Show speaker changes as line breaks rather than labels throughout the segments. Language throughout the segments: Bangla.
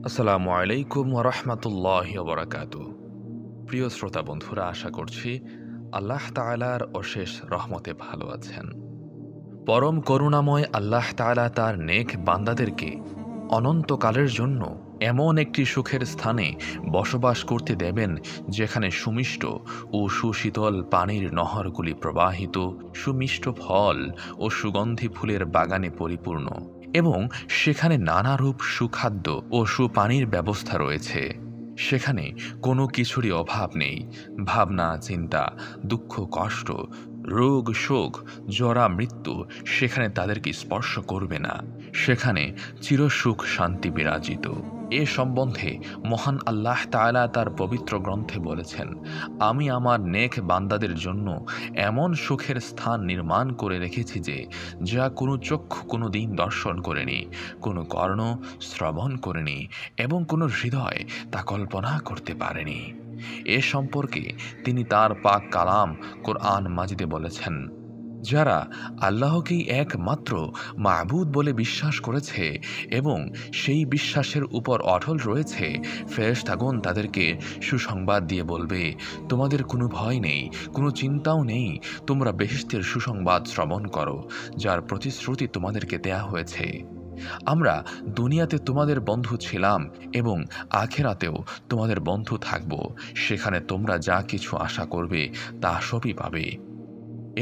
আসসালামু আলাইকুম ওয়া রাহমাতুল্লাহি ওয়া বারাকাতুহু। প্রিয় শ্রোতা বন্ধুরা, আশা করছি আল্লাহ তাআলার অশেষ রহমতে ভালো আছেন। পরম করুণাময় আল্লাহ তাআলা তার নেক বান্দাদেরকে অনন্তকালের জন্য এমন একটি সুখের স্থানে বসবাস করতে দেবেন, যেখানে সুমিষ্ট ও সুশীতল পানির নহরগুলি প্রবাহিত, সুমিষ্ট ফল ও সুগন্ধি ফুলের বাগানে পরিপূর্ণ, এবং সেখানে নানারূপ সুখাদ্য ও সুপানির ব্যবস্থা রয়েছে। সেখানে কোনো কিছুরই অভাব নেই। ভাবনা, চিন্তা, দুঃখ, কষ্ট, রোগ, শোক, জরা, মৃত্যু সেখানে তাদেরকে স্পর্শ করবে না। সেখানে চিরসুখ শান্তি বিরাজিত। এ সম্বন্ধে মহান আল্লাহ তাআলা তার পবিত্র গ্রন্থে বলেছেন, আমি আমার নেক বান্দাদের জন্য এমন সুখের স্থান নির্মাণ করে রেখেছি যে, যা কোনো চক্ষু কোনো দিন দর্শন করেনি, কোনো কর্ণ শ্রবণ করেনি, এবং কোনো হৃদয় তা কল্পনা করতে পারেনি। এ সম্পর্কে তিনি তার পাক কালাম কোরআন মাজিদে বলেছেন, যারা আল্লাহকেই একমাত্র মাবুদ বলে বিশ্বাস করেছে এবং সেই বিশ্বাসের উপর অটল রয়েছে, ফেরেশতাগণ তাদেরকে সুসংবাদ দিয়ে বলবে, তোমাদের কোনো ভয় নেই, কোনো চিন্তাও নেই। তোমরা বেহেশতের সুসংবাদ শ্রবণ করো, যার প্রতিশ্রুতি তোমাদেরকে দেয়া হয়েছে। আমরা দুনিয়াতে তোমাদের বন্ধু ছিলাম এবং আখেরাতেও তোমাদের বন্ধু থাকব। সেখানে তোমরা যা কিছু আশা করবে তা সবই পাবে।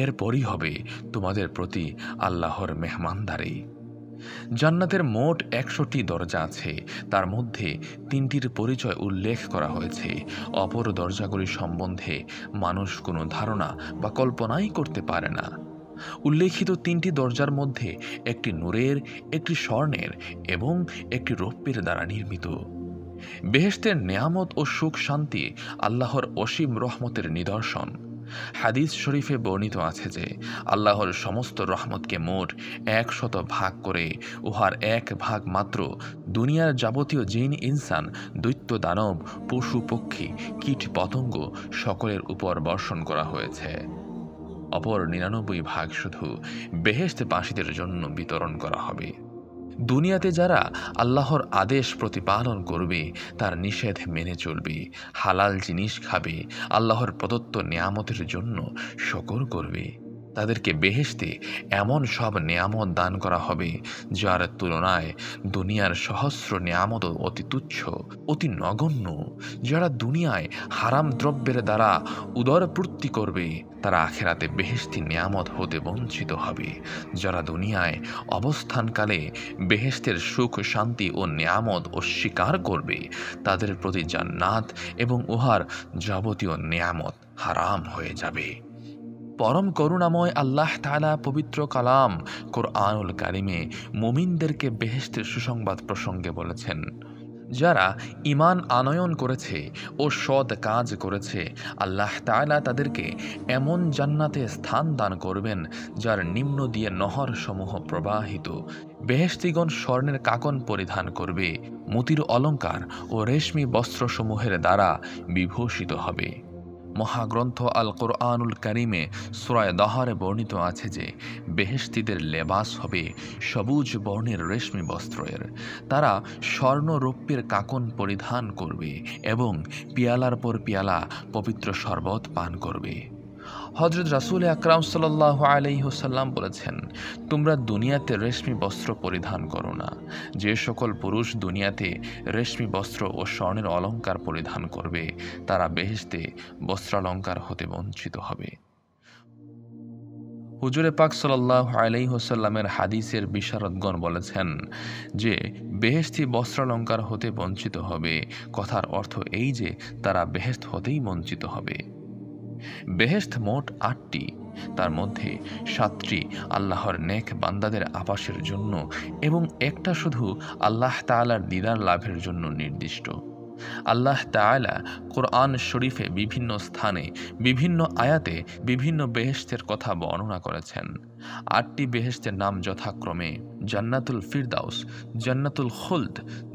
এরপরই হবে তোমাদের প্রতি আল্লাহর মেহমানদারি। জান্নাতের মোট ১০০টি দরজা আছে। তার মধ্যে ৩টির পরিচয় উল্লেখ করা হয়েছে। অপর দরজাগুলি সম্বন্ধে মানুষ কোনো ধারণা বা কল্পনাই করতে পারে না। উল্লেখিত ৩টি দরজার মধ্যে একটি নূরের, একটি স্বর্ণের এবং একটি রৌপ্যের দ্বারা নির্মিত। বেহেশতের নেয়ামত ও সুখ শান্তি আল্লাহর অসীম রহমতের নিদর্শন। হাদিস শরীফে বর্ণিত আছে যে, আল্লাহর সমস্ত রহমতকে মোট ১০০ ভাগ করে উহার ১ ভাগ মাত্র দুনিয়ার যাবতীয় জিন, ইনসান, দৈত্য, দানব, পশু, পক্ষী, কীট, পতঙ্গ সকলের উপর বর্ষণ করা হয়েছে। অপর ৯৯ ভাগ শুধু বেহেশতবাসীদের জন্য বিতরণ করা হবে। দুনিয়াতে যারা আল্লাহর আদেশ প্রতিপালন করবে, তার নিষেধ মেনে চলবে, হালাল জিনিস খাবে, আল্লাহর প্রদত্ত নেয়ামতের জন্য শকর করবে, তাদেরকে বেহেশতে এমন সব নেয়ামত দান করা হবে, যার তুলনায় দুনিয়ার সহস্র নেয়ামত অতি তুচ্ছ, অতি নগণ্য। যারা দুনিয়ায় হারাম দ্রব্যের দ্বারা উদরপূর্তি করবে, তারা আখেরাতে বেহেশতি নেয়ামত হতে বঞ্চিত হবে। যারা দুনিয়ায় অবস্থানকালে বেহেশতের সুখ, শান্তি ও নেয়ামত অস্বীকার করবে, তাদের প্রতি জান্নাত এবং উহার যাবতীয় নেয়ামত হারাম হয়ে যাবে। পরম করুণাময় আল্লাহ তাআলা পবিত্র কালাম কোরআনুল কারিমে মুমিনদেরকে বেহেশতের সুসংবাদ প্রসঙ্গে বলেছেন, যারা ঈমান আনয়ন করেছে ও সৎ কাজ করেছে, আল্লাহ তাআলা তাদেরকে এমন জান্নাতে স্থান দান করবেন, যার নিম্ন দিয়ে নহরসমূহ প্রবাহিত। বেহেশতীগণ স্বর্ণের কাকন পরিধান করবে, মতির অলঙ্কার ও রেশমি বস্ত্রসমূহের দ্বারা বিভূষিত হবে। মহাগ্রন্থ আল কোরআনুল কারিমে সূরা দাহরে বর্ণিত আছে যে, বেহেশতীদের লেবাস হবে সবুজ বর্ণের রেশমি বস্ত্রের। তারা স্বর্ণ রৌপ্যের কাকন পরিধান করবে এবং পিয়ালার পর পিয়ালা পবিত্র শরবত পান করবে। হযরত রাসূল আকরাম সাল্লাল্লাহু আলাইহি ওয়াসাল্লাম বলেছেন, তোমরা দুনিয়াতে রেশমি বস্ত্র পরিধান করো না। যে সকল পুরুষ দুনিয়াতে রেশমি বস্ত্র ও স্বর্ণের অলঙ্কার পরিধান করবে, তারা বেহেশতে বস্ত্রালঙ্কার হতে বঞ্চিত হবে। হুজুরে পাক সাল্লাল্লাহু আলাইহি ওয়াসাল্লামের হাদিসের বিশারদগণ বলেছেন যে, বেহেশতি বস্ত্রালঙ্কার হতে বঞ্চিত হবে, কথার অর্থ এই যে তারা বেহেশত হতেই বঞ্চিত হবে। বেহেশত মোট ৮টি, তার মধ্যে ৭টি আল্লাহর নেক বান্দাদের আবাসের জন্য এবং একটা শুধু আল্লাহ তাআলার দিদার লাভের জন্য নির্দিষ্ট। আল্লাহ তাআলা কোরআন শরীফে বিভিন্ন স্থানে বিভিন্ন আয়াতে বিভিন্ন বেহেশতের কথা বর্ণনা করেছেন। ৮টি বেহেশতের নাম যথাক্রমে জান্নাতুল ফিরদাউস, জান্নাতুল খুলদ,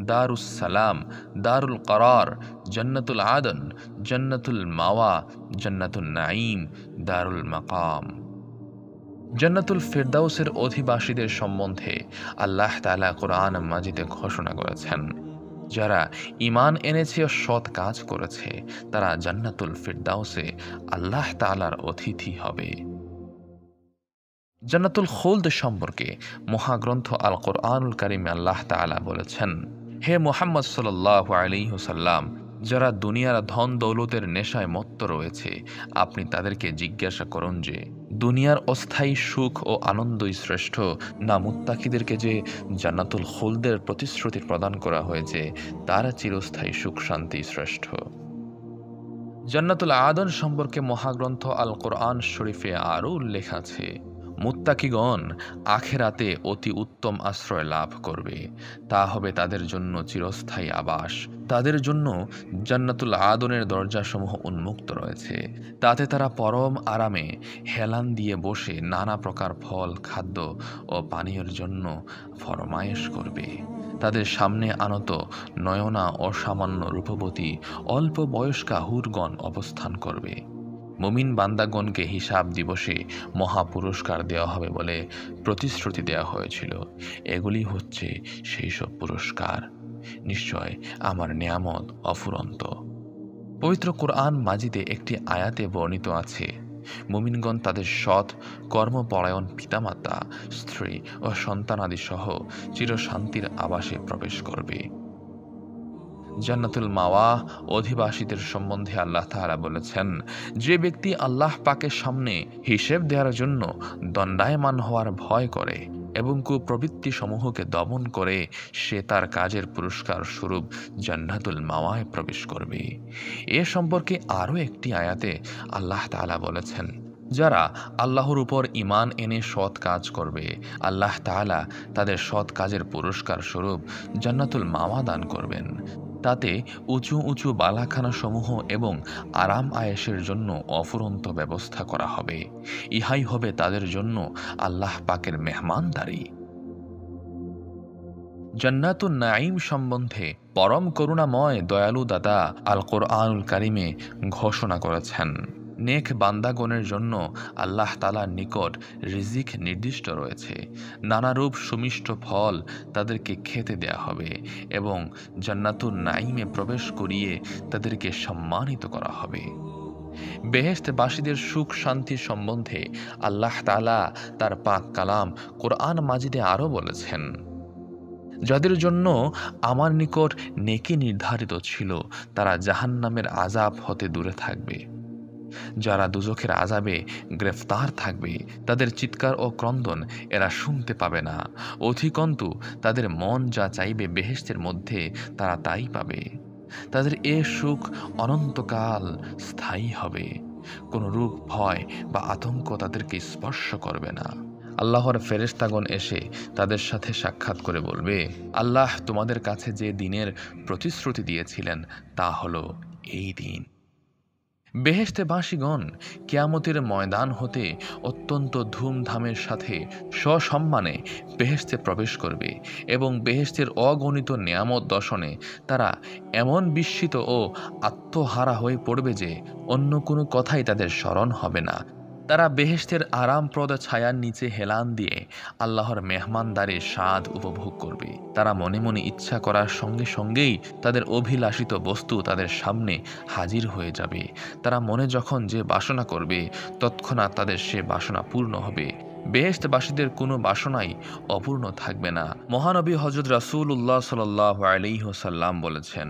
দারুস সালাম, দারুল করার, জান্নাতুল আদন, জান্নাতুল মাওয়া, জান্নাতুল নাঈম, দারুল মাকাম। জান্নাতুল ফিরদাউসের অধিবাসীদের সম্বন্ধে আল্লাহ তাআলা কোরআন মাজিদে ঘোষণা করেছেন, যারা ঈমান এনেছে ও সৎ কাজ করেছে তারা জান্নাতুল ফিরদাউসে আল্লাহ তাআলার অতিথি হবে। জান্নাতুল খুলদ সম্পর্কে মহাগ্রন্থ আল কোরআনুল কারীমে আল্লাহ তাআলা বলেছেন, হে মুহাম্মদ সাল্লাল্লাহু আলাইহি ওয়াসাল্লাম, যারা দুনিয়ার ধন দৌলতের নেশায় মত্ত রয়েছে আপনি তাদেরকে জিজ্ঞাসা করুন যে দুনিয়ার অস্থায়ী সুখ ও আনন্দই শ্রেষ্ঠ না মুত্তাকিদেরকে যে জান্নাতুল খুলদের প্রতিশ্রুতি প্রদান করা হয়েছে তার চিরস্থায়ী সুখ শান্তি শ্রেষ্ঠ। জান্নাতুল আদন সম্পর্কে মহাগ্রন্থ আল কোরআন শরীফে আরও উল্লেখ আছে, মুত্তাকিগণ আখেরাতে অতি উত্তম আশ্রয় লাভ করবে, তা হবে তাদের জন্য চিরস্থায়ী আবাস। তাদের জন্য জান্নাতুল আদনের দরজাসমূহ উন্মুক্ত রয়েছে, তাতে তারা পরম আরামে হেলান দিয়ে বসে নানা প্রকার ফল, খাদ্য ও পানীয়ের জন্য ফরমায়েশ করবে। তাদের সামনে আনত নয়না অসামান্য রূপবতী অল্প বয়স্কা হুরগণ অবস্থান করবে। মুমিন বান্দাগণকে হিসাব দিবসে মহা পুরস্কার দেওয়া হবে বলে প্রতিশ্রুতি দেওয়া হয়েছিল। এগুলি হচ্ছে সেই সব পুরস্কার। নিশ্চয় আমার নেয়ামত অফুরন্ত। পবিত্র কোরআন মাজিদে একটি আয়াতে বর্ণিত আছে, মুমিনগণ তাদের সৎ কর্মপরায়ণ পিতামাতা, স্ত্রী ও সন্তানাদি সহ চিরশান্তির আবাসে প্রবেশ করবে। জান্নাতুল মাওয়া অধিবাসীদের সম্বন্ধে আল্লাহ তাআলা বলেছেন, যে ব্যক্তি আল্লাহ পাকের সামনে হিসেব দেওয়ার জন্য দণ্ডায়মান হওয়ার ভয় করে এবং কুপ্রবৃত্তি সমূহকে দমন করে সে তার কাজের পুরস্কার স্বরূপ জান্নাতুল মাওয়ায় প্রবেশ করবে। এ সম্পর্কে আরও একটি আয়াতে আল্লাহ তাআলা বলেছেন, যারা আল্লাহর উপর ঈমান এনে সৎ কাজ করবে আল্লাহ তাআলা তাদের সৎ কাজের পুরস্কার স্বরূপ জান্নাতুল মাওয়া দান করবেন। তাতে উঁচু উঁচু বালাখানা সমূহ এবং আরাম আয়েশের জন্য অফুরন্ত ব্যবস্থা করা হবে। ইহাই হবে তাদের জন্য আল্লাহ পাকের মেহমানদারি। জান্নাতুন নাঈম সম্বন্ধে পরম করুণাময় দয়ালু দাতা আল কোরআনুল কারীমে ঘোষণা করেছেন, নেক বান্দাগণের জন্য আল্লাহ তাআলার নিকট রিজিক নির্দিষ্ট রয়েছে। নানারূপ সুমিষ্ট ফল তাদেরকে খেতে দেয়া হবে এবং জান্নাতুন নাঈমে প্রবেশ করিয়ে তাদেরকে সম্মানিত করা হবে। বেহেশতবাসীদের সুখ শান্তি সম্বন্ধে আল্লাহ তাআলা তার পাক কালাম কোরআন মাজিদে আরও বলেছেন, যাদের জন্য আমার নিকট নেকি নির্ধারিত ছিল তারা জাহান্নামের আযাব হতে দূরে থাকবে। যারা দুজখের আযাবে গ্রেফতার থাকবে তাদের চিৎকার ও ক্রন্দন এরা শুনতে পাবে না। অধিকন্তু তাদের মন যা চাইবে বেহেশতের মধ্যে তারা তাই পাবে। তাদের এ সুখ অনন্তকাল স্থায়ী হবে। কোনো রূপ ভয় বা আতঙ্ক তাদেরকে স্পর্শ করবে না। আল্লাহর ফেরেশতাগণ এসে তাদের সাথে সাক্ষাৎ করে বলবে, আল্লাহ তোমাদের কাছে যে দিনের প্রতিশ্রুতি দিয়েছিলেন তা হলো এই দিন। বেহেশতবাসীগণ কিয়ামতের ময়দান হতে অত্যন্ত ধুমধামের সাথে সসম্মানে বেহেশতে প্রবেশ করবে এবং বেহেশতের অগণিত নেয়ামত দর্শনে তারা এমন বিস্মিত ও আত্মহারা হয়ে পড়বে যে অন্য কোনো কথাই তাদের স্মরণ হবে না। তারা বেহেশতের আরামপ্রদ ছায়ার নিচে হেলান দিয়ে আল্লাহর মেহমানদারির স্বাদ উপভোগ করবে। তারা মনে মনে ইচ্ছা করার সঙ্গে সঙ্গেই তাদের অভিলাষিত বস্তু তাদের সামনে হাজির হয়ে যাবে। তারা মনে যখন যে বাসনা করবে তৎক্ষণাৎ তাদের সে বাসনা পূর্ণ হবে। বেহেশতবাসীদের কোনো বাসনাই অপূর্ণ থাকবে না। মহানবী হযরত রাসূলুল্লাহ সাল্লাল্লাহু আলাইহি ওয়াসাল্লাম বলেছেন,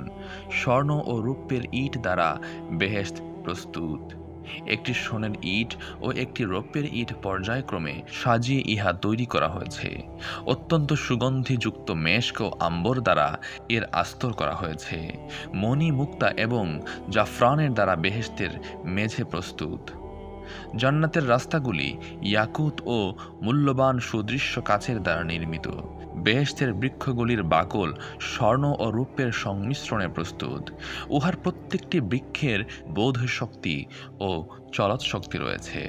স্বর্ণ ও রূপের ইট দ্বারা বেহেশত প্রস্তুত। একটি সোনার ইট ও একটি রৌপ্যের ইট পর্যায়ক্রমে সাজিয়ে ইহা তৈরি করা হয়েছে। অত্যন্ত সুগন্ধিযুক্ত মেশক ও আম্বর দ্বারা এর আস্তর করা হয়েছে। মণি, মুক্তা এবং জাফরানের দ্বারা বেহেশতের মেঝে প্রস্তুত। জান্নাতের রাস্তাগুলি ইয়াকুত ও মূল্যবান সুদৃশ্য কাচের দ্বারা নির্মিত। বেহেশতের বৃক্ষগুলির বাকল স্বর্ণ ও রূপের সংমিশ্রণে প্রস্তুত। উহার প্রত্যেকটি বৃক্ষের বোধ শক্তি ও চলৎ শক্তি রয়েছে।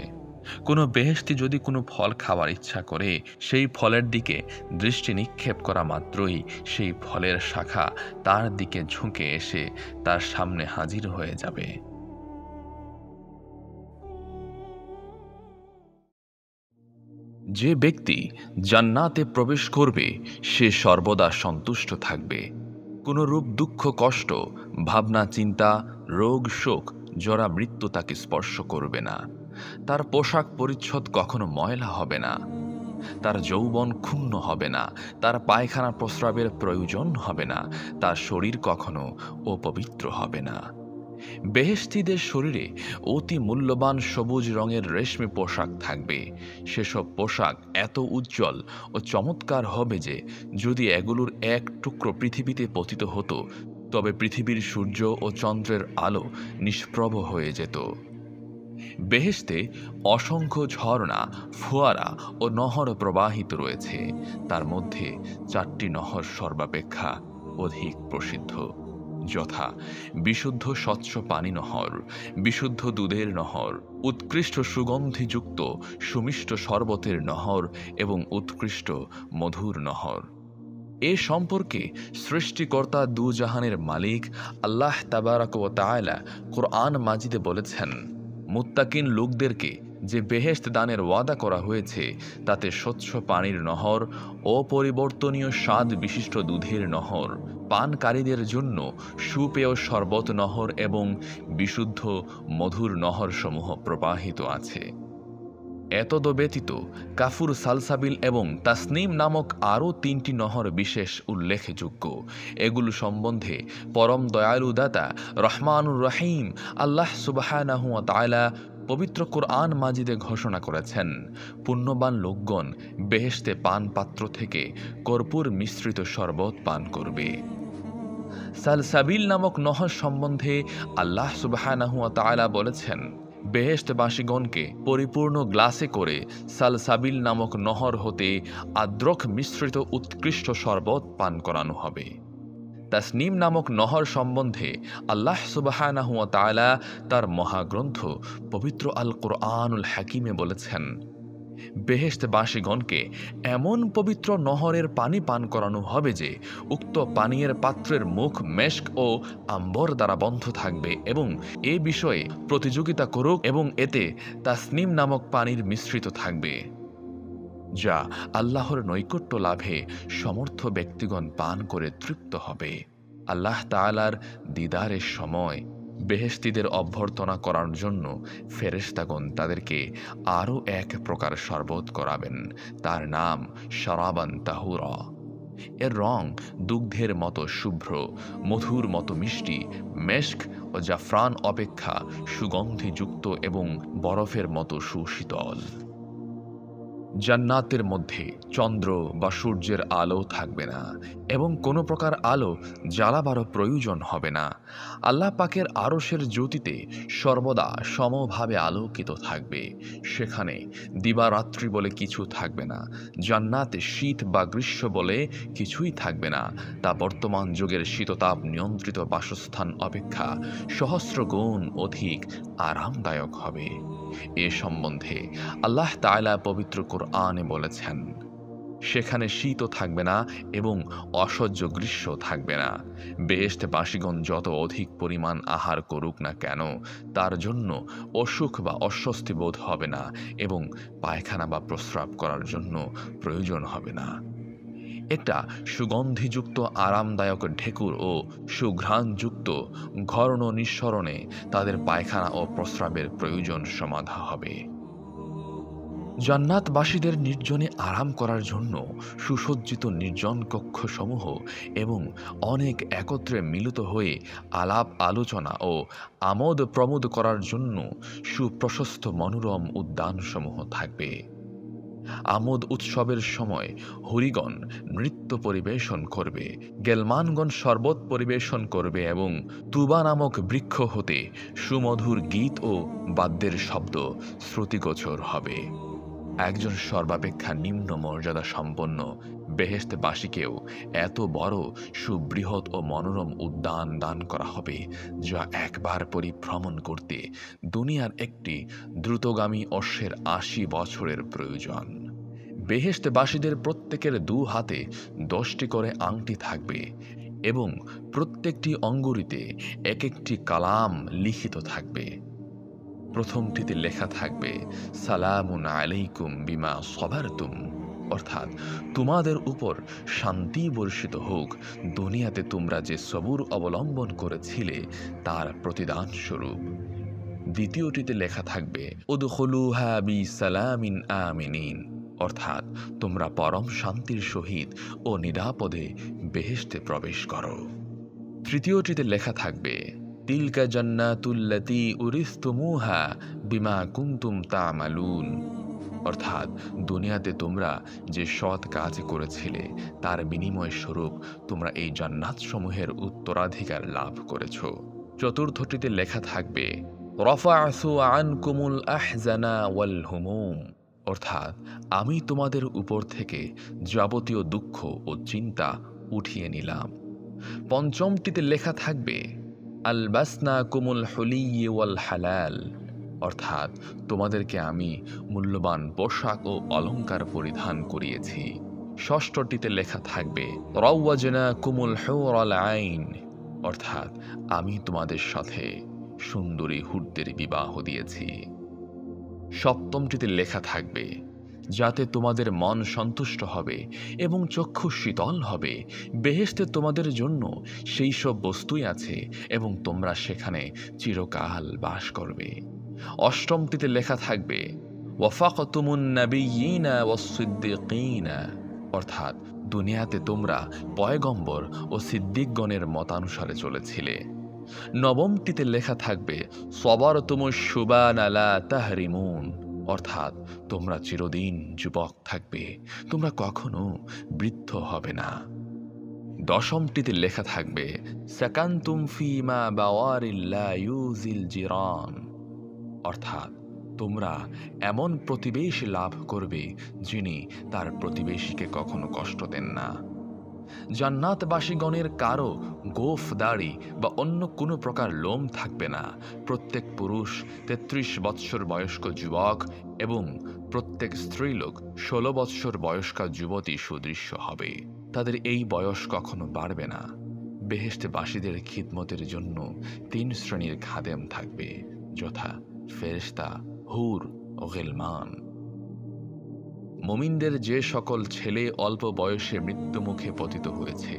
কোনো বেহেশতি যদি কোনো ফল খাওয়ার ইচ্ছা করে সেই ফলের দিকে দৃষ্টি নিক্ষেপ করা মাত্রই সেই ফলের শাখা তার দিকে ঝুঁকে এসে তার সামনে হাজির হয়ে যাবে। যে ব্যক্তি জান্নাতে প্রবেশ করবে সে সর্বদা সন্তুষ্ট থাকবে। কোনো রূপ দুঃখ কষ্ট, ভাবনা চিন্তা, রোগ শোক, জরা মৃত্যু তাকে স্পর্শ করবে না। তার পোশাক পরিচ্ছদ কখনো ময়লা হবে না, তার যৌবন ক্ষুণ্ণ হবে না, তার পায়খানা প্রস্রাবের প্রয়োজন হবে না, তার শরীর কখনো অপবিত্র হবে না। বেহেশতীদের শরীরে অতি মূল্যবান সবুজ রঙের রেশমি পোশাক থাকবে। সেসব পোশাক এত উজ্জ্বল ও চমৎকার হবে যে যদি এগুলোর এক টুকরো পৃথিবীতে পতিত হতো তবে পৃথিবীর সূর্য ও চন্দ্রের আলো নিষ্প্রভ হয়ে যেত। বেহেশতে অসংখ্য ঝর্ণা, ফোয়ারা ও নহর প্রবাহিত রয়েছে। তার মধ্যে 4টি নহর সর্বাপেক্ষা অধিক প্রসিদ্ধ, যথা বিশুদ্ধ স্বচ্ছ পানি নহর, বিশুদ্ধ দুধের নহর, উৎকৃষ্ট সুগন্ধিযুক্ত সুমিষ্ট শরবতের নহর এবং উৎকৃষ্ট মধুর নহর। এ সম্পর্কে সৃষ্টিকর্তা দুজাহানের মালিক আল্লাহ তাবারাক ওয়া তাআলা কুরআন মাজিদে বলেছেন, মুত্তাকিন লোকদেরকে যে বেহেশত দানের ওয়াদা করা হয়েছে তাতে স্বচ্ছ পানির নহর, অপরিবর্তনীয় স্বাদ বিশিষ্ট দুধের নহর, পানকারীদের জন্য সুপেয় শরবত নহর এবং বিশুদ্ধ মধুর নহর সমূহ প্রবাহিত আছে। এতদ ব্যতীত কাফুর, সালসাবিল এবং তাসনিম নামক আরও 3টি নহর বিশেষ উল্লেখযোগ্য। এগুলো সম্বন্ধে পরম দয়ালু দাতা রহমানুর রহিম আল্লাহ সুবহানাহু ওয়া তাআলা পবিত্র কুরআন মাজিদে ঘোষণা করেছেন, পুণ্যবান লোকগণ বেহেশতে পান পাত্র থেকে কর্পূর মিশ্রিত শরবত পান করবে। সালসাবিল নামক নহর সম্বন্ধে আল্লাহ সুবহানাহু ওয়া তাআলা বলেছেন, বেহেশতবাসীগণকে পরিপূর্ণ গ্লাসে করে সালসাবিল নামক নহর হতে আদ্রক মিশ্রিত উৎকৃষ্ট শরবত পান করানো হবে। তাসনিম নামক নহর সম্বন্ধে আল্লাহ সুবহানাহু ওয়া তাআলা তার মহাগ্রন্থ পবিত্র আল কুরআনুল হাকিমে বলেছেন, বেহেশতবাসীগণকে এমন পবিত্র নহরের পানি পান করানো হবে যে উক্ত পানীয়ের পাত্রের মুখ মেশক ও আম্বর দ্বারা বন্ধ থাকবে এবং এ বিষয়ে প্রতিযোগিতা করুক এবং এতে তাসনিম নামক পানির মিশ্রিত থাকবে, যা আল্লাহর নৈকট্য লাভে সমর্থ ব্যক্তিগণ পান করে তৃপ্ত হবে। আল্লাহ তাআলার দিদারের সময় বেহেশতীদের অভ্যর্থনা করার জন্য ফেরেশতাগণ তাদেরকে আরও এক প্রকার শরবত করাবেন, তার নাম শরাবান তাহুরা। এর রং দুগ্ধের মতো শুভ্র, মধুর মতো মিষ্টি, মেশক ও জাফরান অপেক্ষা সুগন্ধিযুক্ত এবং বরফের মতো সুশীতল। জান্নাতের মধ্যে চন্দ্র বা সূর্যের আলো থাকবে না এবং কোনো প্রকার আলো জ্বালাবারও প্রয়োজন হবে না। আল্লাহ পাকের আরশের জ্যোতিতে সর্বদা সমভাবে আলোকিত থাকবে। সেখানে দিবারাত্রি বলে কিছু থাকবে না। জান্নাতে শীত বা গ্রীষ্ম বলে কিছুই থাকবে না। তা বর্তমান যুগের শীততাপ নিয়ন্ত্রিত বাসস্থান অপেক্ষা সহস্র গুণ অধিক আরামদায়ক হবে। এ সম্বন্ধে আল্লাহ তাআলা পবিত্র কুরআনে বলেছেন, সেখানে শীতও থাকবে না এবং অসহ্য গ্রীষ্ম থাকবে না। বেহেশতবাসীগণ যত অধিক পরিমাণ আহার করুক না কেন তার জন্য অসুখ বা অস্বস্তি বোধ হবে না এবং পায়খানা বা প্রস্রাব করার জন্য প্রয়োজন হবে না। একটা সুগন্ধিযুক্ত আরামদায়ক ঢেকুর ও সুঘ্রাণযুক্ত ঘর্ণ নিঃসরণে তাদের পায়খানা ও প্রস্রাবের প্রয়োজন সমাধা হবে। জান্নাতবাসীদের নির্জনে আরাম করার জন্য সুসজ্জিত নির্জন কক্ষসমূহ এবং অনেক একত্রে মিলিত হয়ে আলাপ আলোচনা ও আমোদ প্রমোদ করার জন্য সুপ্রশস্ত মনোরম উদ্যানসমূহ থাকবে। আমোদ উৎসবের সময় হরিগণ নৃত্য পরিবেশন করবে, গেলমানগণ শরবত পরিবেশন করবে এবং তুবা নামক বৃক্ষ হতে সুমধুর গীত ও বাদ্যের শব্দ শ্রুতিগোচর হবে। একজন সর্বাপেক্ষা নিম্ন মর্যাদা সম্পন্ন বেহেশতবাসীকেও এত বড় সুবৃহৎ ও মনোরম উদ্যান দান করা হবে যা একবার পরিভ্রমণ করতে দুনিয়ার একটি দ্রুতগামী অশ্বের ৮০ বছরের প্রয়োজন। বেহেশতবাসীদের প্রত্যেকের ২ হাতে ১০টি করে আংটি থাকবে এবং প্রত্যেকটি অঙ্গুরিতে এক একটি কালাম লিখিত থাকবে। প্রথমটিতে লেখা থাকবে সালামুন আলাইকুম বিমা সবারতুম, অর্থাৎ তোমাদের উপর শান্তি বর্ষিত হোক দুনিয়াতে তোমরা যে সবুর অবলম্বন করেছিলে তার প্রতিদান স্বরূপ। দ্বিতীয়টিতে লেখা থাকবে উদখুলুহা বিসালামিন আমিনিন, অর্থাৎ তোমরা পরম শান্তির সহিত ও নিরাপদে বেহেশতে প্রবেশ করো। তৃতীয়টিতে লেখা থাকবে তিলকা জান্নাতুল্লাতী উরিসতুমুহা বিমা কুনতুম তা'মালুন, অর্থাৎ দুনিয়াতে তোমরা যে সৎ কাজ করেছিলে তার বিনিময় স্বরূপ তোমরা এই জান্নাতসমূহের উত্তরাধিকার লাভ করেছ। চতুর্থটিতে লেখা থাকবে রাফা'তু আনকুমুল আহজানা ওয়াল হুমুম, অর্থাৎ আমি তোমাদের উপর থেকে যাবতীয় দুঃখ ও চিন্তা উঠিয়ে নিলাম। পঞ্চমটিতে লেখা থাকবে আলবাসনাকুমুল হুলিয়্যি ওয়াল হালাল, অর্থাৎ তোমাদেরকে আমি মূল্যবান পোশাক ও অলংকার পরিধান করিয়েছি। ষষ্ঠটিতে লেখা থাকবে রাওয়াজনাকুমুল হুরাল আইন, অর্থাৎ আমি তোমাদের সাথে সুন্দরী হুরদের বিবাহ দিয়েছি। সপ্তমটিতে লেখা থাকবে যাতে তোমাদের মন সন্তুষ্ট হবে এবং চক্ষু শীতল হবে, বেহেশতে তোমাদের জন্য সেই সব বস্তুই আছে এবং তোমরা সেখানে চিরকাল বাস করবে। অষ্টমটিতে লেখা থাকবে ওয়াফাকতুমুন নাবিয়্যিনা ওয়াস-সিদ্দীকিনা, অর্থাৎ দুনিয়াতে তোমরা পয়গম্বর ও সিদ্দিকগণের মতানুসারে চলেছিলে। নবমটিতে লেখা থাকবে সবারতুমুশ শুবানা লা তাহরিমুন, অর্থাৎ তোমরা চিরদিন যুবক থাকবে, তোমরা কখনো বৃদ্ধ হবে না। দশমটিতে লেখা থাকবে সাকান্তুম ফিমা বাওয়ারিল্লা ইউজিল জিরান, অর্থাৎ তোমরা এমন প্রতিবেশী লাভ করবে যিনি তার প্রতিবেশীকে কখনো কষ্ট দেন না। জান্নাতবাসীগণের কারো গোফ দাড়ি বা অন্য কোনো প্রকার লোম থাকবে না। প্রত্যেক পুরুষ ৩৩ বৎসর বয়স্ক যুবক এবং প্রত্যেক স্ত্রীলোক ১৬ বৎসর বয়স্কা যুবতী সুদৃশ্য হবে। তাদের এই বয়স কখনো বাড়বে না। বেহেশতবাসীদের খিদমতের জন্য ৩ শ্রেণীর খাদেম থাকবে, যথা ফেরেশতা, হুর ও গিলমান। মুমিনদের যে সকল ছেলে অল্প বয়সে মৃত্যুমুখে পতিত হয়েছে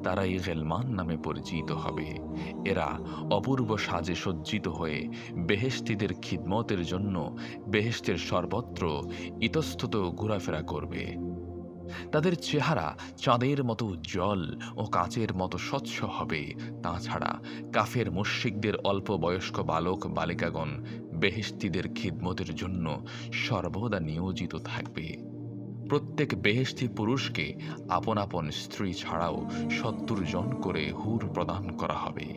তারাই গিলমান নামে পরিচিত হবে। এরা অপূর্ব সাজে সজ্জিত হয়ে বেহেশতীদের খিদমতের জন্য বেহেশতের সর্বত্র ইতস্তত ঘোরাফেরা করবে। তাদের চেহারা চাঁদের মতো উজ্জ্বল ও কাচের মতো স্বচ্ছ হবে। তাছাড়া কাফের মুশরিকদের অল্প বয়স্ক বালক বালিকাগণ বেহেশতীদের খিদমতের জন্য সর্বদা নিয়োজিত থাকবে। প্রত্যেক বেহেশতি পুরুষকে আপন আপন স্ত্রী ছাড়াও ৭০ জন করে হুর প্রদান করা হবে।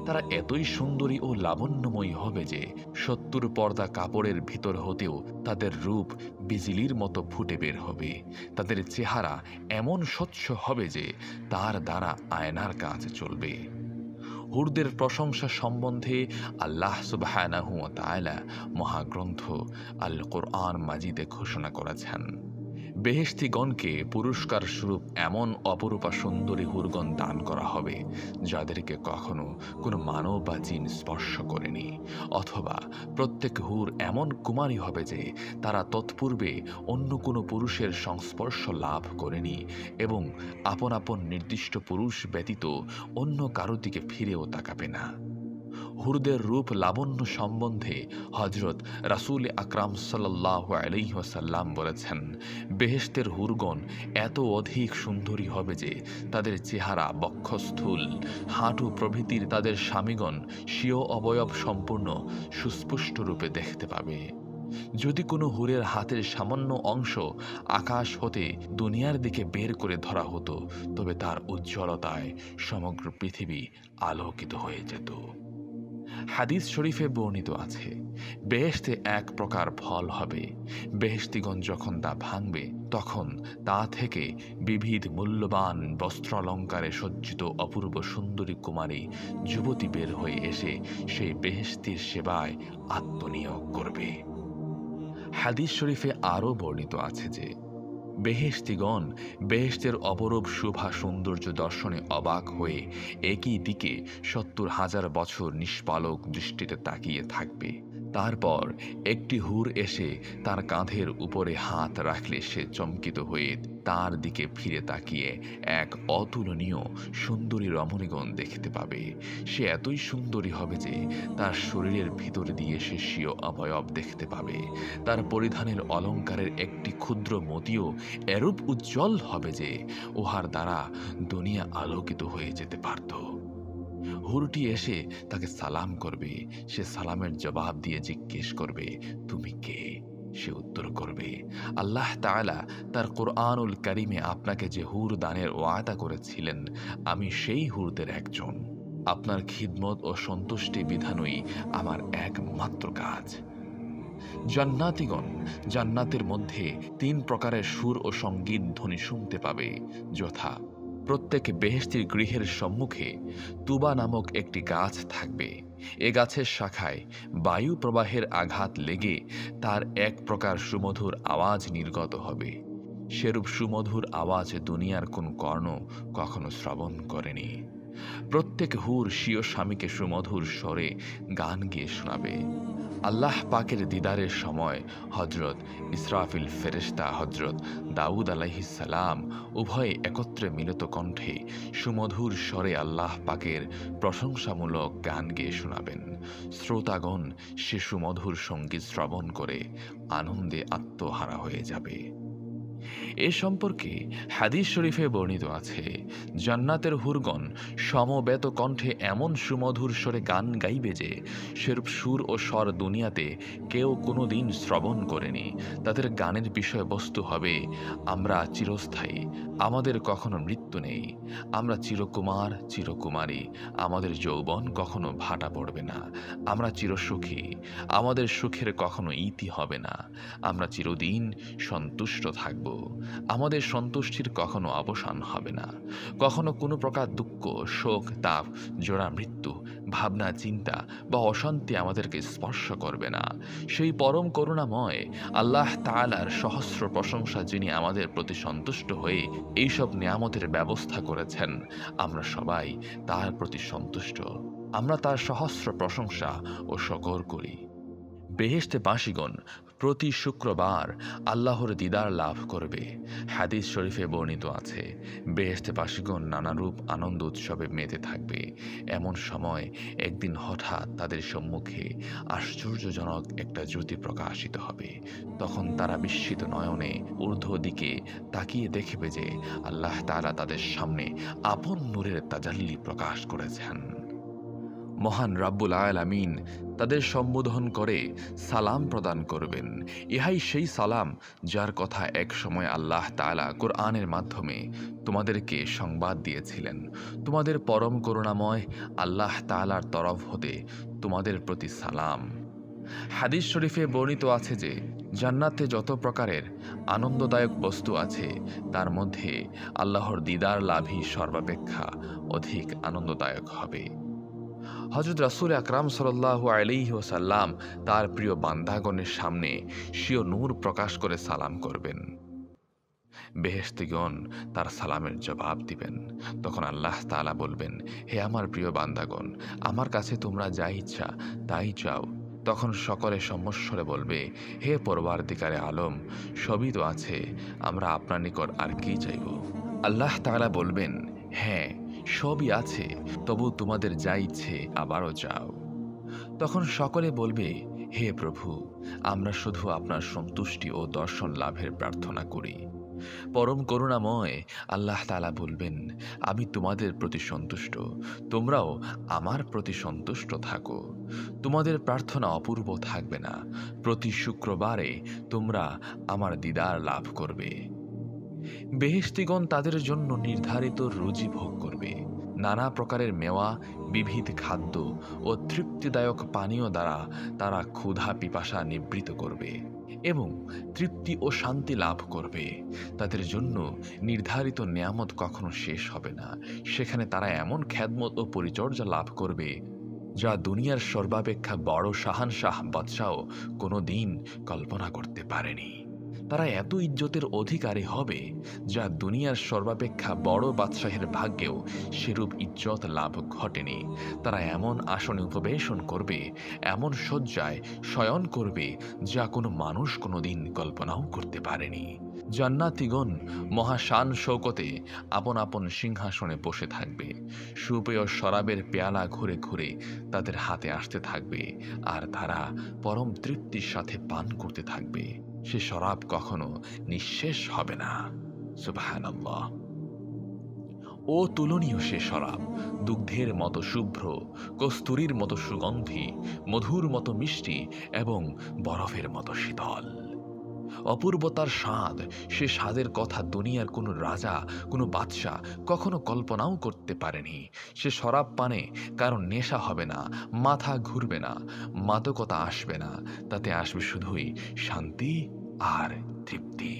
তারা এতই সুন্দরী ও লাবণ্যময়ী হবে যে ৭০ পর্দা কাপড়ের ভিতর হতেও তাদের রূপ বিজলির মতো ফুটে বের হবে। তাদের চেহারা এমন স্বচ্ছ হবে যে তার দ্বারা আয়নার কাজ চলবে। হুরদের প্রশংসা সম্বন্ধে আল্লাহ সুবহানাহু ওয়া তাআলা মহাগ্রন্থ আল কোরআন মাজিদে ঘোষণা করেছেন, বেহেশতীগণকে পুরস্কার স্বরূপ এমন অপরূপা সুন্দরী হুরগণ দান করা হবে যাদেরকে কখনো কোনো মানব বা জিন স্পর্শ করেনি, অথবা প্রত্যেক হুর এমন কুমারী হবে যে তারা তৎপূর্বে অন্য কোনো পুরুষের সংস্পর্শ লাভ করেনি এবং আপন আপন নির্দিষ্ট পুরুষ ব্যতীত অন্য কারো দিকে ফিরেও তাকাবে না। হুরদের রূপ লাবণ্য সম্বন্ধে হযরত রাসূল আকরাম সাল্লাল্লাহু আলাইহি ওয়াসাল্লাম বলেছেন, বেহেশতের হুরগণ এত অধিক সুন্দরী হবে যে তাদের চেহারা বক্ষস্থূল, হাঁটু প্রভৃতির তাদের স্বামীগণ স্বীয় অবয়ব সম্পূর্ণ সুস্পষ্ট রূপে দেখতে পাবে। যদি কোনো হুরের হাতের সামান্য অংশ আকাশ হতে দুনিয়ার দিকে বের করে ধরা হতো তবে তার উজ্জ্বলতায় সমগ্র পৃথিবী আলোকিত হয়ে যেত। হাদিস শরীফে বর্ণিত আছে, বেহেশতে এক প্রকার ফল হবে, বেহেশতীগণ যখন তা ভাঙবে তখন তা থেকে বিবিধ মূল্যবান বস্ত্রালঙ্কারে সজ্জিত অপূর্ব সুন্দরী কুমারী যুবতী বের হয়ে এসে সেই বেহেশতীর সেবায় আত্মনিয়োগ করবে। হাদিস শরীফে আরও বর্ণিত আছে যে বেহেশতীগণ বেহেশতের অপরূপ শোভা সৌন্দর্য দর্শনে অবাক হয়ে একই দিকে ৭০,০০০ বছর নিষ্পালক দৃষ্টিতে তাকিয়ে থাকবে। তারপর একটি হুর এসে তার কাঁধের উপরে হাত রাখলে সে চমকিত হয়ে তার দিকে ফিরে তাকিয়ে এক অতুলনীয় সুন্দরী রমণীগণ দেখতে পাবে। সে এতই সুন্দরী হবে যে তার শরীরের ভিতর দিয়ে সে স্বীয় অবয়ব দেখতে পাবে। তার পরিধানের অলঙ্কারের একটি ক্ষুদ্র মতিও এরূপ উজ্জ্বল হবে যে উহার দ্বারা দুনিয়া আলোকিত হয়ে যেতে পারত। হুরটি এসে তাকে সালাম করবে। সে সালামের জবাব দিয়ে জিজ্ঞেস করবে, তুমি কে? সে উত্তর করবে, আল্লাহ তাআলা তার কোরআনুল কারিমে আপনাকে যে হুর দানের ওয়াদা করেছিলেন, আমি সেই হুরদের একজন। আপনার খিদমত ও সন্তুষ্টি বিধানই আমার একমাত্র কাজ। জান্নাতীগণ জান্নাতের মধ্যে 3 প্রকারের সুর ও সঙ্গীত ধ্বনি শুনতে পাবে, যথা প্রত্যেক বেহেশতির গৃহের সম্মুখে তুবা নামক একটি গাছ থাকবে। এ গাছের শাখায় বায়ু প্রবাহের আঘাত লেগে তার এক প্রকার সুমধুর আওয়াজ নির্গত হবে। সেরূপ সুমধুর আওয়াজ দুনিয়ার কোন কর্ণ কখনো শ্রবণ করেনি। প্রত্যেক হুর স্বীয় স্বামীকে সুমধুর স্বরে গান গিয়ে শোনাবে। আল্লাহ পাকের দিদারের সময় হজরত ইসরাফিল ফেরেশতা হজরত দাউদ আলাইহিস সালাম উভয়ে একত্রে মিলিত কণ্ঠে সুমধুর স্বরে আল্লাহ পাকের প্রশংসামূলক গান গেয়ে শোনাবেন। শ্রোতাগণ সে সুমধুর সঙ্গীত শ্রবণ করে আনন্দে আত্মহারা হয়ে যাবে। এ সম্পর্কে হাদিস শরীফে বর্ণিত আছে, জান্নাতের হুরগণ সমবেত কণ্ঠে এমন সুমধুর স্বরে গান গাইবে যে সেরূপ সুর ও স্বর দুনিয়াতে কেউ কোনো দিন শ্রবণ করেনি। তাদের গানের বিষয়বস্তু হবে, আমরা চিরস্থায়ী, আমাদের কখনো মৃত্যু নেই, আমরা চিরকুমার চিরকুমারী, আমাদের যৌবন কখনো ভাটা পড়বে না, আমরা চিরসুখী, আমাদের সুখের কখনো ইতি হবে না, আমরা চিরদিন সন্তুষ্ট থাকব, আমাদের সন্তুষ্টির কখনো অবসান হবে না, কখনো কোনো প্রকার দুঃখ শোক তাপ জোড়া মৃত্যু ভাবনা চিন্তা বা অশান্তি আমাদেরকে স্পর্শ করবে না। সেই পরম করুণাময় আল্লাহ তাআলার সহস্র প্রশংসা যিনি আমাদের প্রতি সন্তুষ্ট হয়ে এইসব নিয়ামতের ব্যবস্থা করেছেন, আমরা সবাই তার প্রতি সন্তুষ্ট। আমরা তার সহস্র প্রশংসা ও শকর করি। বেহেশতে বাসীগণ প্রতি শুক্রবার আল্লাহর দিদার লাভ করবে। হাদিস শরীফে বর্ণিত আছে, বেহেশতে বাসীগণ নানারূপ আনন্দ উৎসবে মেতে থাকবে। এমন সময় একদিন হঠাৎ তাদের সম্মুখে আশ্চর্যজনক একটা জ্যোতি প্রকাশিত হবে। তখন তারা বিস্মিত নয়নে ঊর্ধ্ব দিকে তাকিয়ে দেখবে যে আল্লাহ তাআলা তাদের সামনে আপন নূরের তাজাল্লি প্রকাশ করেছেন। মহান রাব্বুল আলামিন তাদের সম্বোধন করে সালাম প্রদান করবেন। ইহাই সেই সালাম যার কথা এক সময় আল্লাহ তাআলা কোরআনের মাধ্যমে তোমাদেরকে সংবাদ দিয়েছিলেন। তোমাদের পরম করুণাময় আল্লাহ তাআলার তরফ হতে তোমাদের প্রতি সালাম। হাদিস শরীফে বর্ণিত আছে যে জান্নাতে যত প্রকারের আনন্দদায়ক বস্তু আছে তার মধ্যে আল্লাহর দিদার লাভই সর্বাপেক্ষা অধিক আনন্দদায়ক হবে। হযরত রাসূল আকরাম সাল্লাল্লাহু আলাইহি ওয়াসাল্লাম তার প্রিয় বান্দাগণের সামনে স্বীয় নূর প্রকাশ করে সালাম করবেন। বেহেশতীগণ তার সালামের জবাব দিবেন। তখন আল্লাহ তাআলা বলবেন, হে আমার প্রিয় বান্দাগণ, আমার কাছে তোমরা যা ইচ্ছা তাই চাও। তখন সকলে সম্বস্বরে বলবে, হে পরওয়ারদিগারে আলম, সবই তো আছে, আমরা আপনার নিকট আর কি চাইব? আল্লাহ তাআলা বলবেন, হ্যাঁ সবই আছে, তবু তোমাদের যা ইচ্ছে আবারও চাও। তখন সকলে বলবে, হে প্রভু, আমরা শুধু আপনার সন্তুষ্টি ও দর্শন লাভের প্রার্থনা করি। পরম করুণাময় আল্লাহ তাআলা বলবেন, আমি তোমাদের প্রতি সন্তুষ্ট, তোমরাও আমার প্রতি সন্তুষ্ট থাকো। তোমাদের প্রার্থনা অপূর্ব থাকবে না। প্রতি শুক্রবারে তোমরা আমার দিদার লাভ করবে। বেহেশতীগণ তাদের জন্য নির্ধারিত রুজি ভোগ করবে। নানা প্রকারের মেওয়া, বিবিধ খাদ্য ও তৃপ্তিদায়ক পানীয় দ্বারা তারা ক্ষুধা পিপাসা নিবৃত করবে এবং তৃপ্তি ও শান্তি লাভ করবে। তাদের জন্য নির্ধারিত নিয়ামত কখনো শেষ হবে না। সেখানে তারা এমন খেদমত ও পরিচর্যা লাভ করবে যা দুনিয়ার সর্বাপেক্ষা বড় শাহানশাহ বাদশাও কোনো দিন কল্পনা করতে পারেনি। তারা এত ইজ্জতের অধিকারী হবে যা দুনিয়ার সর্বাপেক্ষা বড় বাদশাহের ভাগ্যেও সেরূপ ইজ্জত লাভ ঘটেনি। তারা এমন আসনে উপবেশন করবে, এমন শয্যায় শয়ন করবে যা কোনো মানুষ কোনোদিন কল্পনাও করতে পারেনি। জান্নাতীগণ মহাশান শৌকতে আপন আপন সিংহাসনে বসে থাকবে। সুপেয় শরাবের পেয়ালা ঘুরে ঘুরে তাদের হাতে আসতে থাকবে, আর তারা পরম তৃপ্তির সাথে পান করতে থাকবে। সে শরাব কখনো নিঃশেষ হবে না। সুবহানাল্লাহ। ও তুলনীয় সে শরাব, দুগ্ধের মতো শুভ্র, কস্তুরীর মতো সুগন্ধি, মধুর মতো মিষ্টি এবং বরফের মতো শীতল। অপূর্বতার স্বাদ, সে স্বাদের কথা দুনিয়ার কোনো রাজা, কোনো বাদশা কখনো কল্পনাও করতে পারেনি। সে শরাব পানে কারণ নেশা হবে না, মাথা ঘুরবে না, মাদকতা আসবে না, তাতে আসবে শুধুই শান্তি আর তৃপ্তি।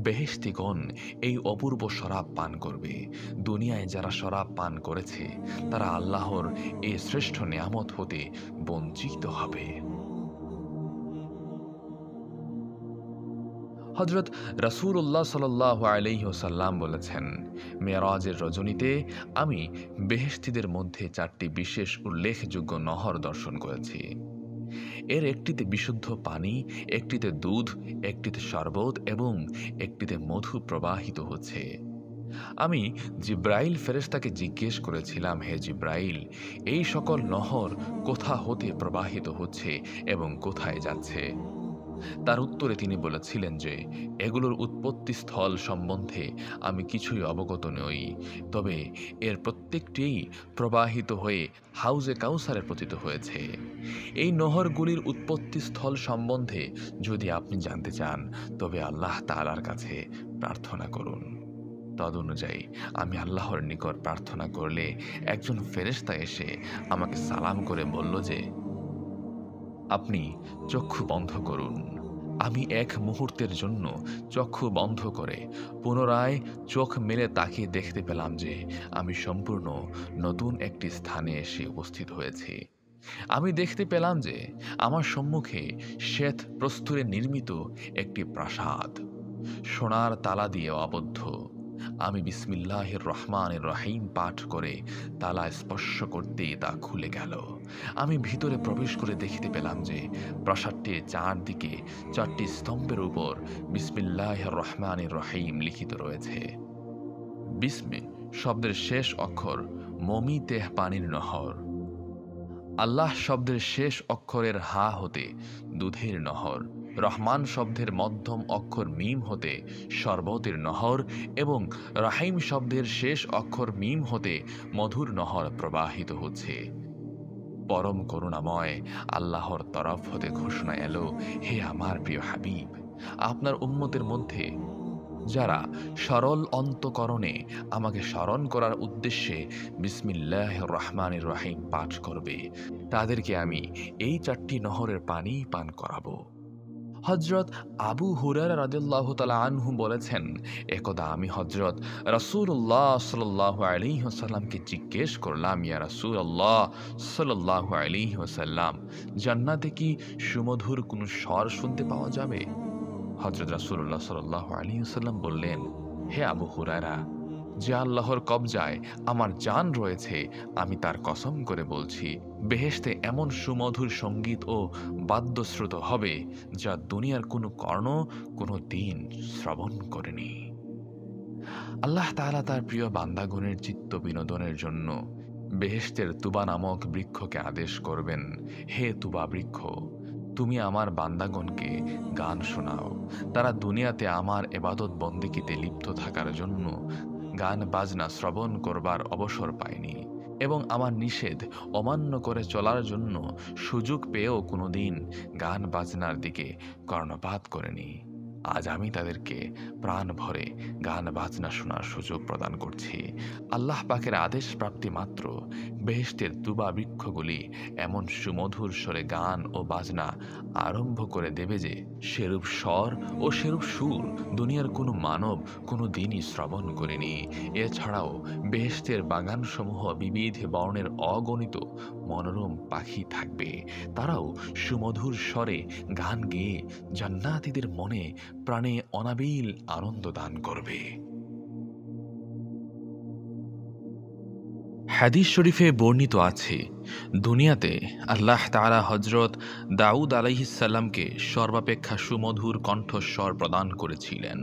বেহেশতিগণ এই অপূর্ব শরাব পান করবে। দুনিয়ায় যারা শরাব পান করেছে তারা আল্লাহর এই শ্রেষ্ঠ নেয়ামত হতে বঞ্চিত হবে। হযরত রাসূলুল্লাহ সাল্লাল্লাহু আলাইহি ওয়াসাল্লাম বলেছেন, মেরাজের রজনীতে আমি বেহেশতীদের মধ্যে 4টি বিশেষ উল্লেখযোগ্য নহর দর্শন করেছি। এর একটিতে বিশুদ্ধ পানি, একটিতে দুধ, একটিতে শরবত এবং একটিতে মধু প্রবাহিত হচ্ছে। আমি জিব্রাইল ফেরেশতাকে জিজ্ঞেস করেছিলাম, হে জিব্রাইল, এই সকল নহর কোথা হতে প্রবাহিত হচ্ছে এবং কোথায় যাচ্ছে? তার উত্তরে তিনি বলেছিলেন যে এগুলোর উৎপত্তি স্থল সম্বন্ধে আমি কিছুই অবগত নই, তবে এর প্রত্যেকটিই প্রবাহিত হয়ে হাউজে কাউসারে পতিত হয়েছে। এই নহরগুলির উৎপত্তি স্থল সম্বন্ধে যদি আপনি জানতে চান তবে আল্লাহ তাআলার কাছে প্রার্থনা করুন। তদনুযায়ী আমি আল্লাহর নিকট প্রার্থনা করলে একজন ফেরেশতা এসে আমাকে সালাম করে বলল যে, আপনি চক্ষু বন্ধ করুন। আমি এক মুহূর্তের জন্য চক্ষু বন্ধ করে পুনরায় চোখ মেলে তাকিয়ে দেখতে পেলাম যে আমি সম্পূর্ণ নতুন একটি স্থানে এসে উপস্থিত হয়েছি। আমি দেখতে পেলাম যে আমার সম্মুখে শ্বেত প্রস্তরে নির্মিত একটি প্রাসাদ, সোনার তালা দিয়ে আবদ্ধ। আমি বিসমিল্লাহির রহমানির রহিম পাঠ করে তালা স্পর্শ করতেই তা খুলে গেল। আমি ভিতরে প্রবেশ করে দেখতে পেলাম যে প্রাসাদটির চারদিকে 4টি স্তম্ভের উপর বিসমিল্লাহির রহমানির রহিম লিখিত রয়েছে। বিসমি শব্দের শেষ অক্ষর মমি তেহ পানির নহর। আল্লাহ শব্দের শেষ অক্ষরের হা হতে দুধের নহর, রহমান শব্দের মধ্যম অক্ষর মিম হতে শরবতের নহর এবং রাহিম শব্দের শেষ অক্ষর মিম হতে মধুর নহর প্রবাহিত হচ্ছে। পরম করুণাময় আল্লাহর তরফ হতে ঘোষণা এলো, হে আমার প্রিয় হাবিব, আপনার উম্মতের মধ্যে যারা সরল অন্তকরণে আমাকে স্মরণ করার উদ্দেশ্যে বিসমিল্লাহির রহমানির রহিম পাঠ করবে তাদেরকে আমি এই 4টি নহরের পানি পান করাবো। হযরত আবু হুরায়রা রাদিয়াল্লাহু তাআলা আনহু বলেছেন, একদা আমি হযরত রাসূলুল্লাহ সাল্লাল্লাহু আলাইহি ওয়াসাল্লামকে জিজ্ঞেস করলাম, ইয়া রাসূলুল্লাহ সাল্লাল্লাহু আলাইহি ওয়াসাল্লাম, জান্নাতে কি সুমধুর কোনো স্বর শুনতে পাওয়া যাবে? হযরত রাসূলুল্লাহ সাল্লাল্লাহু আলাইহি ওয়াসাল্লাম বললেন, হে আবু হুরায়রা, যে আল্লাহর কবজায় আমার জান রয়েছে, আমি তার কসম করে বলছি, বেহেশতে এমন সুমধুর সঙ্গীত ও বাদ্যশ্রুত হবে যা দুনিয়ার কোনো কর্ণ কোনো দিন শ্রবণ করেনি। আল্লাহ তাআলা তার প্রিয় বান্দাগণের চিত্ত বিনোদনের জন্য বেহেশতের তুবা নামক বৃক্ষকে আদেশ করবেন, হে তুবা বৃক্ষ, তুমি আমার বান্দাগণকে গান শোনাও। তারা দুনিয়াতে আমার ইবাদত বন্দেগীতে লিপ্ত থাকার জন্য গান বাজনা শ্রবণ করবার অবসর পায়নি এবং আমার নিষেধ অমান্য করে চলার জন্য সুযোগ পেয়েও কোনোদিন গান বাজনার দিকে কর্ণপাত করেনি। আজ আমি তাদেরকে প্রাণ ভরে গান বাজনা শোনার সুযোগ প্রদান করছি। আল্লাহ পাকের আদেশ প্রাপ্তি মাত্র বেহেশতের তুবা বৃক্ষগুলি এমন সুমধুর স্বরে গান ও বাজনা আরম্ভ করে দেবে যে সেরূপ স্বর ও সেরূপ সুর দুনিয়ার কোনো মানব কোনো দিনই শ্রবণ করেনি। এছাড়াও বেহেশতের বাগানসমূহ বিবিধ বর্ণের অগণিত মনোরম পাখি থাকবে, তারাও সুমধুর স্বরে গান গেয়ে জান্নাতীদের মনে প্রাণে অনাবিল আনন্দ দান করবে। হাদিস শরীফে বর্ণিত আছে, দুনিয়াতে আল্লাহ তাআলা হযরত দাউদ আলাইহিসসালামকে সর্বাপেক্ষা সুমধুর কণ্ঠস্বর প্রদান করেছিলেন।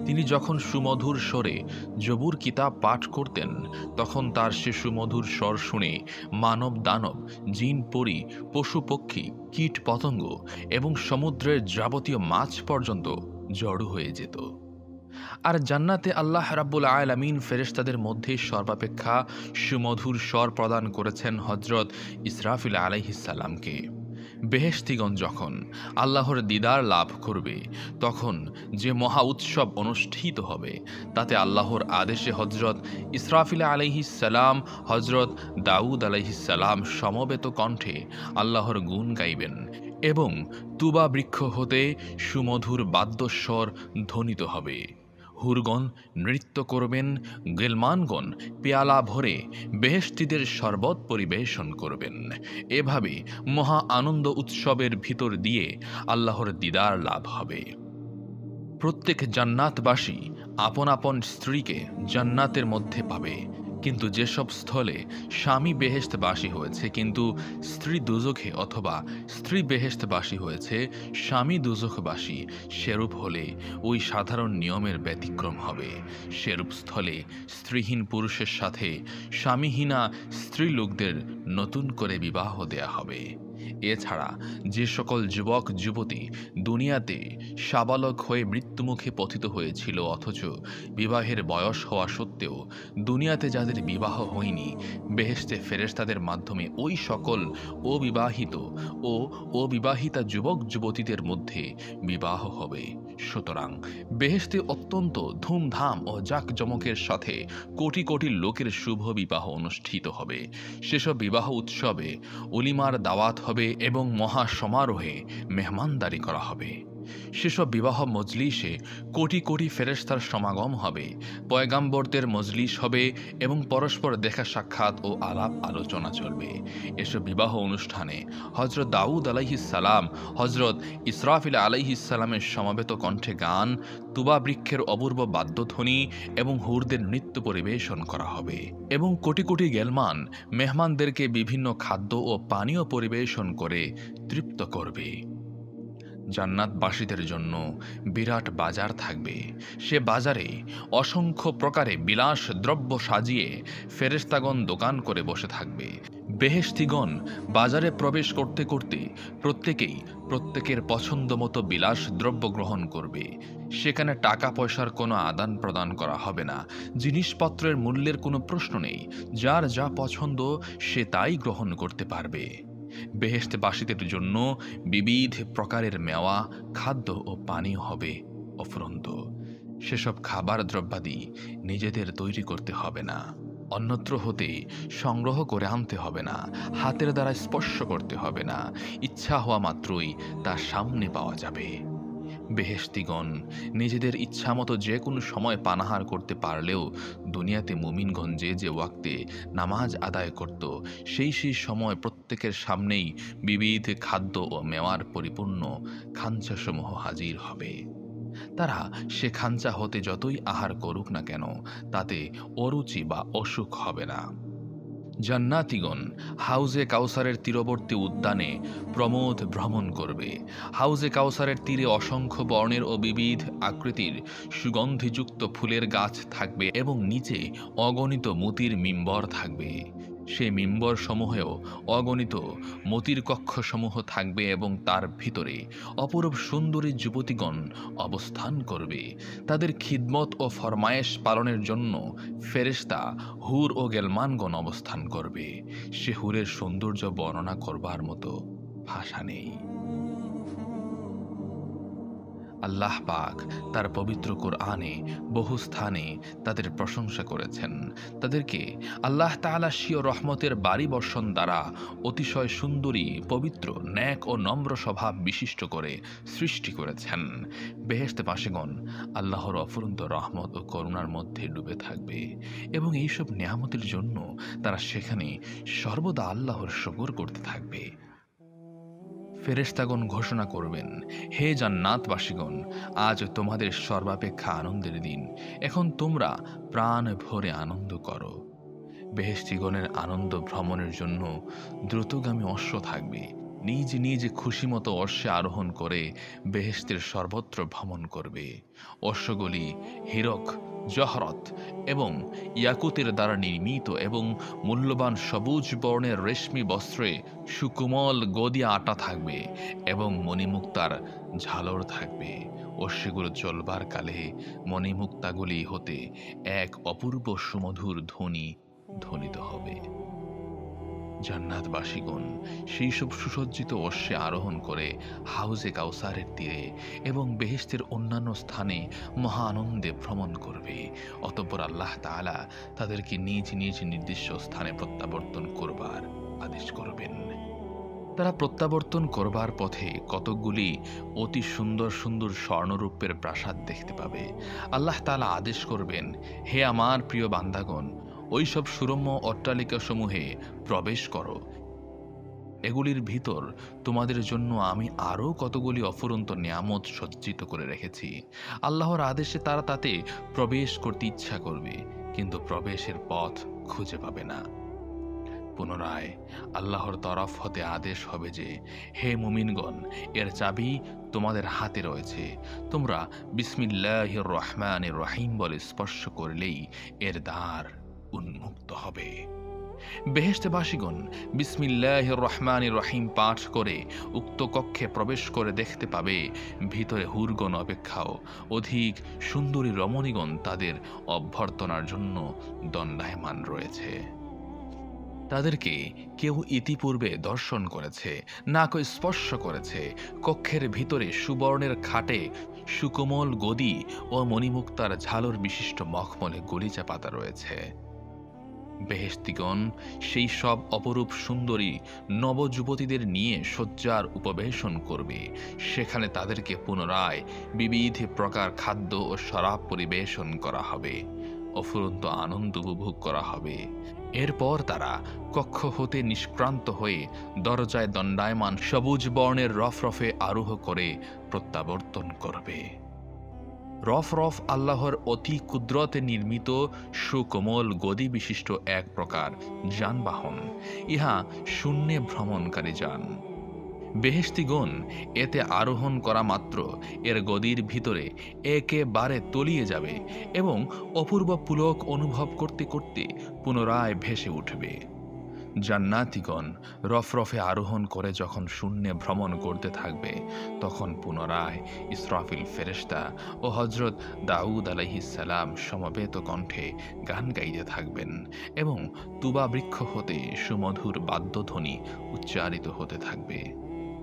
তিনি যখন সুমধুর স্বরে জবুর কিতাব পাঠ করতেন, তখন তার সে সুমধুর স্বর শুনে মানব দানব, জিন পরী, পশু পক্ষী, কীট পতঙ্গ এবং সমুদ্রের যাবতীয় মাছ পর্যন্ত জড়ো হয়ে যেত। আর জান্নাতে আল্লাহ রাব্বুল আলামিন ফেরেশতাদের মধ্যে সর্বাপেক্ষা সুমধুর স্বর প্রদান করেছেন হযরত ইসরাফিল আলাইহিস সালামকে। বেহেশতিগণ যখন আল্লাহর দিদার লাভ করবে, তখন যে মহা উৎসব অনুষ্ঠিত হবে, তাতে আল্লাহর আদেশে হযরত ইসরাফিল আলাইহিস সালাম, হযরত দাউদ আলাইহিস সালাম সমবেত কণ্ঠে আল্লাহর গুণ গাইবেন এবং তুবা বৃক্ষ হতে সুমধুর বাদ্যস্বর ধ্বনিত হবে। হুরগণ নৃত্য করবেন, গেলমানগণ পেয়ালা ভরে বেহেশতীদের শরবত পরিবেশন করবেন। এভাবে মহা আনন্দ উৎসবের ভিতর দিয়ে আল্লাহর দিদার লাভ হবে। প্রত্যেক জান্নাতবাসী আপন আপন স্ত্রীকে জান্নাতের মধ্যে পাবে, কিন্তু যেসব স্থলে স্বামী বেহেশতবাসী হয়েছে কিন্তু স্ত্রী দুজখে, অথবা স্ত্রী বেহেশতবাসী হয়েছে স্বামী দুজখবাসী, সেরূপ হলে ওই সাধারণ নিয়মের ব্যতিক্রম হবে। সেরূপ স্থলে স্ত্রীহীন পুরুষের সাথে স্বামীহীনা স্ত্রী লোকদের নতুন করে বিবাহ দেয়া হবে। এছাড়া যে সকল যুবক যুবতী দুনিয়াতে সাবালক হয়ে মৃত্যুমুখে পতিত হয়েছিল, অথচ বিবাহের বয়স হওয়া সত্ত্বেও দুনিয়াতে যাদের বিবাহ হয়নি, বেহেশতে ফেরেশতাদের মাধ্যমে ওই সকল অবিবাহিত ও অবিবাহিতা যুবক যুবতীদের মধ্যে বিবাহ হবে। সুতরাং বেহেশতে অত্যন্ত ধুমধাম ও জাঁকজমকের সাথে কোটি কোটি লোকের শুভ বিবাহ অনুষ্ঠিত হবে। সেসব বিবাহ উৎসবে উলিমার দাওয়াত হবে এবং মহা সমারোহে মেহমানদারি করা হবে। সেসব বিবাহ মজলিসে কোটি কোটি ফেরেশতার সমাগম হবে, পয়গাম্বরদের মজলিস হবে এবং পরস্পর দেখা সাক্ষাৎ ও আলাপ আলোচনা চলবে। এসব বিবাহ অনুষ্ঠানে হযরত দাউদ আলাইহিস সালাম, হযরত ইসরাফিল আলাইহিস সালামের সমবেত কণ্ঠে গান, তুবা বৃক্ষের অপূর্ব বাদ্যধ্বনি এবং হুরদের নৃত্য পরিবেশন করা হবে এবং কোটি কোটি গেলমান মেহমানদেরকে বিভিন্ন খাদ্য ও পানীয় পরিবেশন করে তৃপ্ত করবে। জান্নাতবাসীদের জন্য বিরাট বাজার থাকবে। সে বাজারে অসংখ্য প্রকারে বিলাস দ্রব্য সাজিয়ে ফেরেশতাগণ দোকান করে বসে থাকবে। বেহেশতীগণ বাজারে প্রবেশ করতে করতে প্রত্যেকেই প্রত্যেকের পছন্দ মতো বিলাস দ্রব্য গ্রহণ করবে। সেখানে টাকা পয়সার কোনো আদান প্রদান করা হবে না, জিনিসপত্রের মূল্যের কোনো প্রশ্ন নেই। যার যা পছন্দ সে তাই গ্রহণ করতে পারবে। বেহেশতবাসীদের জন্য বিবিধ প্রকারের মেওয়া, খাদ্য ও পানীয় হবে অফুরন্ত। সেসব খাবার দ্রব্যাদি নিজেদের তৈরি করতে হবে না, অন্যত্র হতে সংগ্রহ করে আনতে হবে না, হাতের দ্বারা স্পর্শ করতে হবে না, ইচ্ছা হওয়া মাত্রই তার সামনে পাওয়া যাবে। বেহেশতীগণ নিজেদের ইচ্ছামতো যে কোনো সময় পানাহার করতে পারলেও দুনিয়াতে মুমিনগণ যে ওয়াক্তে নামাজ আদায় করত, সেই সময় প্রত্যেকের সামনেই বিবিধ খাদ্য ও মেওয়ার পরিপূর্ণ খাঞ্চাসমূহ হাজির হবে। তারা সে খাঞ্চা হতে যতই আহার করুক না কেন, তাতে অরুচি বা অসুখ হবে না। জান্নাতীগণ হাউজে কাউসারের তীরবর্তী উদ্যানে প্রমোদ ভ্রমণ করবে। হাউজে কাউসারের তীরে অসংখ্য বর্ণের ও বিবিধ আকৃতির সুগন্ধিযুক্ত ফুলের গাছ থাকবে এবং নিচে অগণিত মতির মিম্বর থাকবে। সে মিম্বর সমূহেও অগণিত মতির কক্ষসমূহ থাকবে এবং তার ভিতরে অপরূপ সুন্দরী যুবতীগণ অবস্থান করবে। তাদের খিদমত ও ফরমায়েশ পালনের জন্য ফেরেশতা, হুর ও গেলমানগণ অবস্থান করবে। সে হুরের সৌন্দর্য বর্ণনা করবার মতো ভাষা নেই। আল্লাহ পাক তার পবিত্র কোরআনে বহু স্থানে তাদের প্রশংসা করেছেন। তাদেরকে আল্লাহ তাআলা স্বীয় রহমতের বাড়ি বর্ষণ দ্বারা অতিশয় সুন্দরী, পবিত্র, ন্যাক ও নম্র স্বভাব বিশিষ্ট করে সৃষ্টি করেছেন। বেহেশতবাসীগণ আল্লাহর অফুরন্ত রহমত ও করুণার মধ্যে ডুবে থাকবে এবং এইসব নেয়ামতের জন্য তারা সেখানে সর্বদা আল্লাহর শুকর করতে থাকবে। ফেরেশতাগণ ঘোষণা করবেন, হে জান্নাতবাসীগণ, আজ তোমাদের সর্বাপেক্ষা আনন্দের দিন। এখন তোমরা প্রাণ ভরে আনন্দ করো। বেহেশতীগণের আনন্দ ভ্রমণের জন্য দ্রুতগামী অশ্ব থাকবে। নিজ নিজ খুশিমতো অশ্বে আরোহণ করে বেহেশতের সর্বত্র ভ্রমণ করবে। অশ্বগুলি হীরক, জহরত এবং ইয়াকুতের দ্বারা নির্মিত এবং মূল্যবান সবুজ বর্ণের রেশমি বস্ত্রে সুকুমল গদি আটা থাকবে এবং মণিমুক্তার ঝালর থাকবে। অশ্বগুলো চলবার কালে মণিমুক্তাগুলি হতে এক অপূর্ব সুমধুর ধ্বনি ধ্বনিত হবে। জান্নাতবাসীগণ সেই সব সুসজ্জিত অশ্বে আরোহণ করে হাউজে কাউসারের তীরে এবং বেহেশতের অন্যান্য স্থানে মহা আনন্দে ভ্রমণ করবে। অতঃপর আল্লাহ তাআলা তাদেরকে নিজ নিজ নির্দিষ্ট স্থানে প্রত্যাবর্তন করবার আদেশ করবেন। তারা প্রত্যাবর্তন করবার পথে কতকগুলি অতি সুন্দর সুন্দর স্বর্ণরূপের প্রাসাদ দেখতে পাবে। আল্লাহ তাআলা আদেশ করবেন, হে আমার প্রিয় বান্দাগণ, ওইসব সুরম্য অট্টালিকাসমূহে প্রবেশ করো। এগুলির ভিতর তোমাদের জন্য আমি আরও কতগুলি অফুরন্ত নিয়ামত সজ্জিত করে রেখেছি। আল্লাহর আদেশে তারা তাতে প্রবেশ করতে ইচ্ছা করবে, কিন্তু প্রবেশের পথ খুঁজে পাবে না। পুনরায় আল্লাহর তরফ হতে আদেশ হবে যে, হে মুমিনগণ, এর চাবি তোমাদের হাতে রয়েছে। তোমরা বিসমিল্লাহির রহমানির রহিম বলে স্পর্শ করলেই এর দ্বার উন্মুক্ত হবে। বেহেশতবাসীগণ বিসমিল্লাহির রহমানির রহিম পাঠ করে উক্ত কক্ষে প্রবেশ করে দেখতে পাবে ভিতরে হুরগণ অপেক্ষাও অধিক সুন্দরী রমণীগণ তাদের অভ্যর্থনার জন্য দণ্ডায়মান রয়েছে। তাদেরকে কেউ ইতিপূর্বে দর্শন করেছে, না কেউ স্পর্শ করেছে। কক্ষের ভিতরে সুবর্ণের খাটে সুকোমল গদি ও মণিমুক্তার ঝালর বিশিষ্ট মখমলে গলিচা পাতা রয়েছে। বেহেশতীগণ সেই সব অপরূপ সুন্দরী নবযুবতীদের নিয়ে শয্যার উপবেশন করবে। সেখানে তাদেরকে পুনরায় বিবিধ প্রকার খাদ্য ও শরাব পরিবেশন করা হবে, অফুরন্ত আনন্দ উপভোগ করা হবে। এরপর তারা কক্ষ হতে নিষ্ক্রান্ত হয়ে দরজায় দণ্ডায়মান সবুজ বর্ণের রফরফে আরোহ করে প্রত্যাবর্তন করবে। রফরফ আল্লাহর অতি কুদরতে নির্মিত সুকোমল গদি বিশিষ্ট এক প্রকার যানবাহন। ইহা শূন্যে ভ্রমণকারী যান। বেহেশতীগণ এতে আরোহণ করা মাত্র এর গদির ভিতরে একেবারে তলিয়ে যাবে এবং অপূর্ব পুলক অনুভব করতে করতে পুনরায় ভেসে উঠবে। জান্নাতীগণ রফরফে আরোহণ করে যখন শূন্যে ভ্রমণ করতে থাকবে, তখন পুনরায় ইসরাফিল ফেরেশতা ও হযরত দাউদ আলাইহিস সালাম সমবেত কণ্ঠে গান গাইতে থাকবেন এবং তুবা বৃক্ষ হতে সুমধুর বাদ্যধ্বনি উচ্চারিত হতে থাকবে।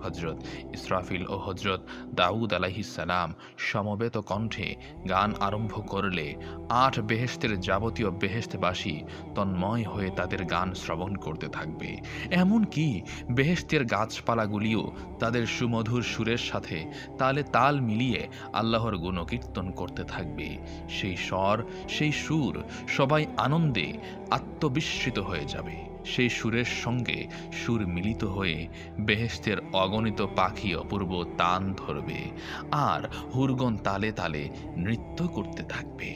হযরত ইসরাফিল ও হযরত দাউদ আলাইহিস সালাম সমবেত কণ্ঠে গান আরম্ভ করলে ৮ বেহেশতের যাবতীয় বেহেশতবাসী তন্ময় হয়ে তাদের গান শ্রবণ করতে থাকবে। এমনকি বেহেশতের গাছপালাগুলিও তাদের সুমধুর সুরের সাথে তালে তাল মিলিয়ে আল্লাহর গুণকীর্তন করতে থাকবে। সেই স্বর, সেই সুর সবাই আনন্দে আত্মবিস্মৃত হয়ে যাবে। সেই সুরের সঙ্গে সুর মিলিত হয়ে বেহেশতের অগণিত পাখি অপূর্ব তান ধরবে আর হুরগণ তালে তালে নৃত্য করতে থাকবে।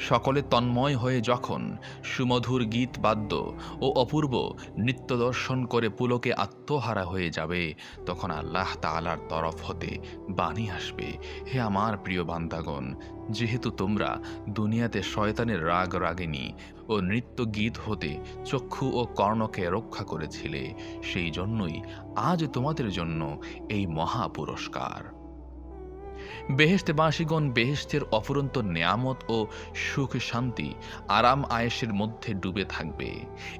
সকলে তন্ময় হয়ে যখন সুমধুর গীত বাদ্য ও অপূর্ব নৃত্য দর্শন করে পুলকে আত্মহারা হয়ে যাবে, তখন আল্লাহ তাআলার তরফ হতে বাণী আসবে, হে আমার প্রিয় বান্দাগণ, যেহেতু তোমরা দুনিয়াতে শয়তানের রাগ রাগিনী ও নৃত্য গীত হতে চক্ষু ও কর্ণকে রক্ষা করেছিলে, সেই জন্যই আজ তোমাদের জন্য এই মহা পুরস্কার। বেহেশতবাসীগণ বেহেশতের অফুরন্ত নেয়ামত ও সুখ শান্তি আরাম আয়েশের মধ্যে ডুবে থাকবে।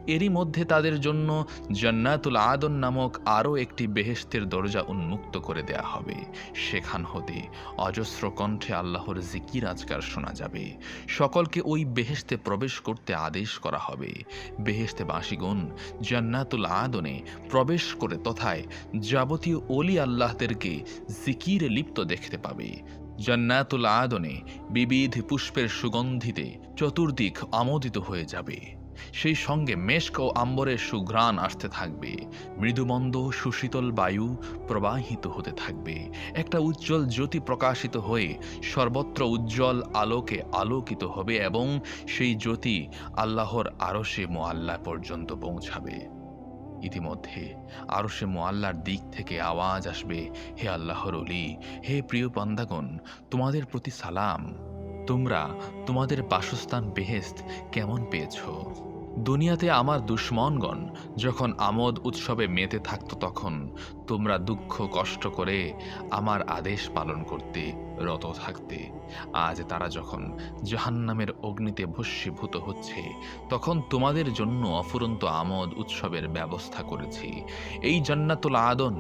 এরই মধ্যে তাদের জন্য জান্নাতুল আদন নামক আরও একটি বেহেশতের দরজা উন্মুক্ত করে দেয়া হবে। সেখান হতে অজস্র কণ্ঠে আল্লাহর জিকির আজকার শোনা যাবে। সকলকে ওই বেহেশতে প্রবেশ করতে আদেশ করা হবে। বেহেশতবাসীগণ জান্নাতুল আদনে প্রবেশ করে তথায় যাবতীয় ওলি আল্লাহদেরকে জিকিরে লিপ্ত দেখতে পাবে। জান্নাতুল আদনে বিবিধ পুষ্পের সুগন্ধিতে চতুর্দিক আমোদিত হয়ে যাবে। সেই সঙ্গে মেশক ও আম্বরের সুঘ্রাণ আসতে থাকবে। মৃদুমন্দ সুশীতল বায়ু প্রবাহিত হতে থাকবে। একটা উজ্জ্বল জ্যোতি প্রকাশিত হয়ে সর্বত্র উজ্জ্বল আলোকে আলোকিত হবে এবং সেই জ্যোতি আল্লাহর আরশে মুআল্লা পর্যন্ত পৌঁছাবে। ইতিমধ্যে আরশে মুআল্লার দিক থেকে আওয়াজ আসবে, হে আল্লাহর ওলি, হে প্রিয় বান্দাগণ, তোমাদের প্রতি সালাম। তোমরা তোমাদের বাসস্থান বেহেশত কেমন পেয়েছ? দুনিয়াতে আমার দুশমনগণ যখন আমোদ উৎসবে মেতে থাকত তখন তোমরা দুঃখ কষ্ট করে আমার আদেশ পালন করতে রত থাকতে। আজ তারা যখন জাহান্নামের অগ্নিতে ভস্মীভূত হচ্ছে তখন তোমাদের জন্য অফুরন্ত আমোদ উৎসবের ব্যবস্থা করেছি। এই জান্নাতুল আদন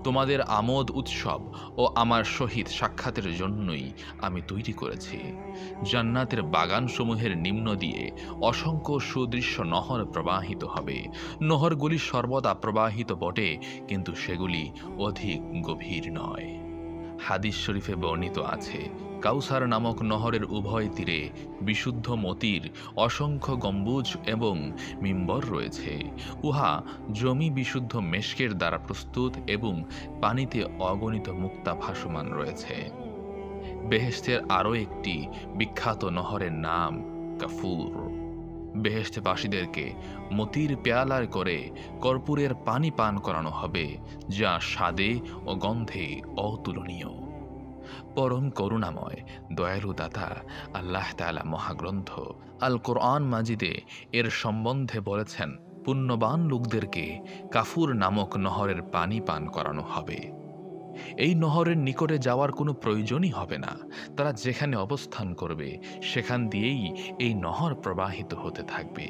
তোমাদের আমোদ উৎসব ও আমার সহিত সাক্ষাতের জন্যই আমি তৈরি করেছি। জান্নাতের বাগানসমূহের নিম্ন দিয়ে অসংখ্য সুদৃশ্য নহর প্রবাহিত হবে। নহরগুলি সর্বদা প্রবাহিত বটে, কিন্তু সেগুলি অধিক গভীর নয়। হাদিস শরীফে বর্ণিত আছে, কাউসার নামক নহরের উভয় তীরে বিশুদ্ধ মতির অসংখ্য গম্বুজ এবং মিম্বর রয়েছে। উহা জমি বিশুদ্ধ মেশকের দ্বারা প্রস্তুত এবং পানিতে অগণিত মুক্তা ভাসমান রয়েছে। বেহেশতের আরও একটি বিখ্যাত নহরের নাম কাফুর। বেহেশতবাসীদেরকে মতির পেয়ালার করে কর্পূরের পানি পান করানো হবে, যা স্বাদে ও গন্ধে অতুলনীয়। পরম করুণাময় দয়ালু দাতা আল্লাহ তাআলা মহাগ্রন্থ আল কোরআন মাজিদে এর সম্বন্ধে বলেছেন, পুণ্যবান লোকদেরকে কাফুর নামক নহরের পানি পান করানো হবে। এই নহরের নিকটে যাওয়ার কোনো প্রয়োজনই হবে না। তারা যেখানে অবস্থান করবে সেখান দিয়েই এই নহর প্রবাহিত হতে থাকবে।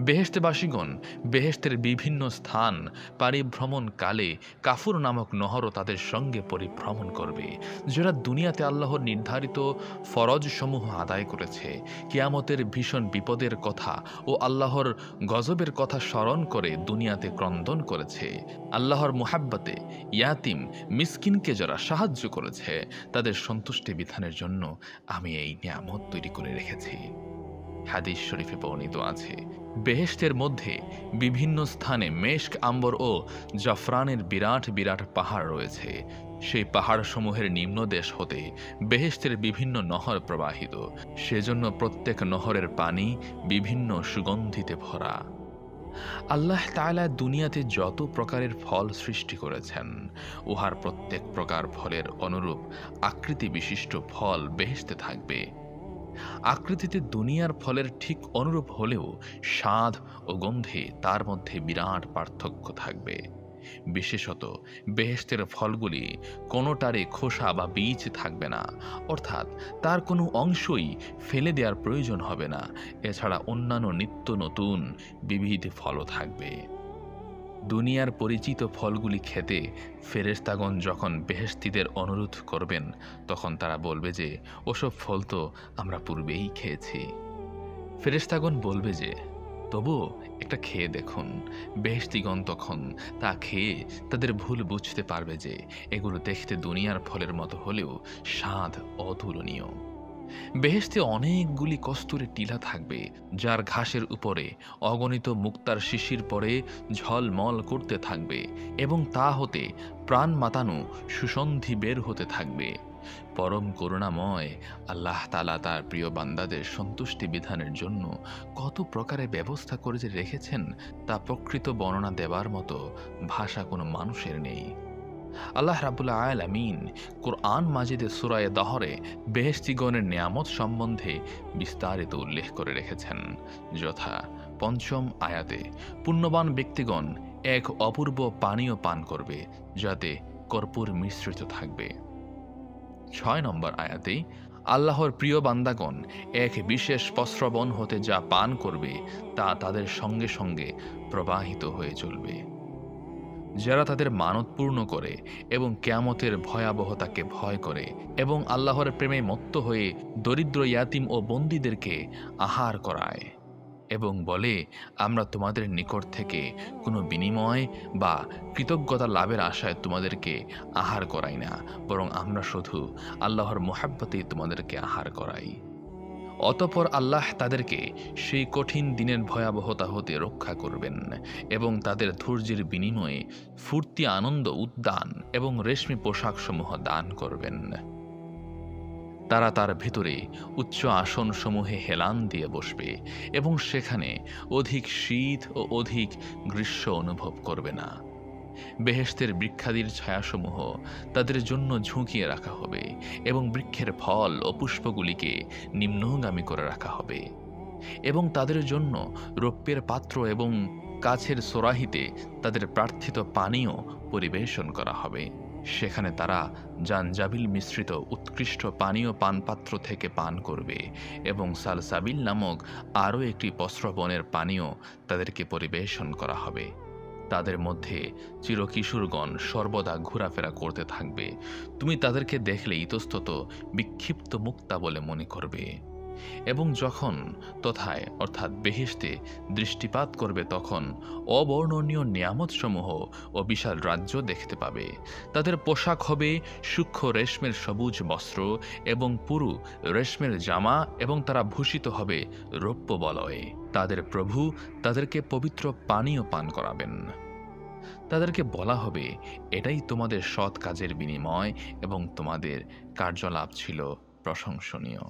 বেহেশতবাসীগণ বেহেশতের বিভিন্ন স্থান পরিভ্রমণকালে কাফুর নামক নহরও তাদের সঙ্গে পরিভ্রমণ করবে। যারা দুনিয়াতে আল্লাহর নির্ধারিত ফরজসমূহ আদায় করেছে, কিয়ামতের ভীষণ বিপদের কথা ও আল্লাহর গজবের কথা স্মরণ করে দুনিয়াতে ক্রন্দন করেছে, আল্লাহর মুহাব্বতে ইয়াতিম মিসকিনকে যারা সাহায্য করেছে, তাদের সন্তুষ্টি বিধানের জন্য আমি এই নিয়ামত তৈরি করে রেখেছি। হাদিস শরীফে বর্ণিত আছে, বেহেশতের মধ্যে বিভিন্ন স্থানে মেশক, আম্বর ও জাফরানের বিরাট বিরাট পাহাড় রয়েছে। সেই পাহাড়সমূহের নিম্নদেশ হতে বেহেশতের বিভিন্ন নহর প্রবাহিত। সেজন্য প্রত্যেক নহরের পানি বিভিন্ন সুগন্ধিতে ভরা। আল্লাহ তাআলা দুনিয়াতে যত প্রকারের ফল সৃষ্টি করেছেন, উহার প্রত্যেক প্রকার ফলের অনুরূপ আকৃতি বিশিষ্ট ফল বেহেশতে থাকবে। আকৃতিতে দুনিয়ার ফলের ঠিক অনুরূপ হলেও স্বাদ ও গন্ধে তার মধ্যে বিরাট পার্থক্য থাকবে। বিশেষত বেহেশতের ফলগুলি কোনোটারে খোসা বা বীজ থাকবে না, অর্থাৎ তার কোনো অংশই ফেলে দেওয়ার প্রয়োজন হবে না। এছাড়া অন্যান্য নিত্য নতুন বিবিধ ফলও থাকবে। দুনিয়ার পরিচিত ফলগুলি খেতে ফেরেশতাগণ যখন বেহেশতীদের অনুরোধ করবেন, তখন তারা বলবে যে, ওসব ফল তো আমরা পূর্বেই খেয়েছি। ফেরেশতাগণ বলবে যে, তবু একটা খেয়ে দেখুন। বেহেশতীগণ তখন তা খেয়ে তাদের ভুল বুঝতে পারবে যে এগুলো দেখতে দুনিয়ার ফলের মতো হলেও স্বাদ অতুলনীয়। বেহেশতে অনেকগুলি কস্তুরের টিলা থাকবে, যার ঘাসের উপরে অগণিত মুক্তার শিশির পরে ঝলমল করতে থাকবে এবং তা হতে প্রাণ মাতানো সুসন্ধি বের হতে থাকবে। পরম করুণাময় আল্লাহ তাআলা তার প্রিয় বান্দাদের সন্তুষ্টি বিধানের জন্য কত প্রকারের ব্যবস্থা করে যে রেখেছেন, তা প্রকৃত বর্ণনা দেবার মতো ভাষা কোনো মানুষের নেই। আল্লাহ রাব্বুল আলামিন কুরআন মাজিদে সূরা দাহরে বেহেশতীগণের নিয়ামত সম্বন্ধে বিস্তারিত উল্লেখ করে রেখেছেন। যথা, পঞ্চম আয়াতে পুণ্যবান ব্যক্তিগণ এক অপূর্ব পানীয় পান করবে, যাতে কর্পূর মিশ্রিত থাকবে। 6 নম্বর আয়াতে আল্লাহর প্রিয় বান্দাগণ এক বিশেষ প্রস্রবণ হতে যা পান করবে তা তাদের সঙ্গে সঙ্গে প্রবাহিত হয়ে চলবে। যারা তাদের মানত পূর্ণ করে এবং কিয়ামতের ভয়াবহতাকে ভয় করে এবং আল্লাহর প্রেমে মত্ত হয়ে দরিদ্র ইয়াতিম ও বন্দীদেরকে আহার করায় এবং বলে, আমরা তোমাদের নিকট থেকে কোনো বিনিময় বা কৃতজ্ঞতা লাভের আশায় তোমাদেরকে আহার করাই না, বরং আমরা শুধু আল্লাহর মোহাব্বতেই তোমাদেরকে আহার করাই। অতঃপর আল্লাহ তাদেরকে সেই কঠিন দিনের ভয়াবহতা হতে রক্ষা করবেন এবং তাদের ধৈর্যের বিনিময়ে ফুর্তি, আনন্দ, উদ্যান এবং রেশমি পোশাকসমূহ দান করবেন। তারা তার ভিতরে উচ্চ আসনসমূহে হেলান দিয়ে বসবে এবং সেখানে অধিক শীত ও অধিক গ্রীষ্ম অনুভব করবে না। বেহেশতের বৃক্ষাদির ছায়াসমূহ তাদের জন্য ঝুঁকিয়ে রাখা হবে এবং বৃক্ষের ফল ও পুষ্পগুলিকে নিম্নগামী করে রাখা হবে এবং তাদের জন্য রৌপ্যের পাত্র এবং কাছের সোরাহিতে তাদের প্রার্থিত পানীয় পরিবেশন করা হবে। সেখানে তারা জানজাবিল মিশ্রিত উৎকৃষ্ট পানীয় পানপাত্র থেকে পান করবে এবং সালসাবিল নামক আরও একটি প্রস্রবণের পানীয় তাদেরকে পরিবেশন করা হবে। তাদের মধ্যে চিরকিশোরগণ সর্বদা ঘোরাফেরা করতে থাকবে। তুমি তাদেরকে দেখলে ইতস্তত বিক্ষিপ্ত মুক্তা বলে মনে করবে এবং যখন তথায় অর্থাৎ বেহেশতে দৃষ্টিপাত করবে তখন অবর্ণনীয় নিয়ামতসমূহ ও বিশাল রাজ্য দেখতে পাবে। তাদের পোশাক হবে সূক্ষ্ম রেশমের সবুজ বস্ত্র এবং পুরু রেশমের জামা এবং তারা ভূষিত হবে রৌপ্য বলয়ে। তাদের প্রভু তাদেরকে পবিত্র পানীয় পান করাবেন। তাদেরকে বলা হবে, এটাই তোমাদের সৎ কাজের বিনিময় এবং তোমাদের কার্যলাভ ছিল প্রশংসনীয়।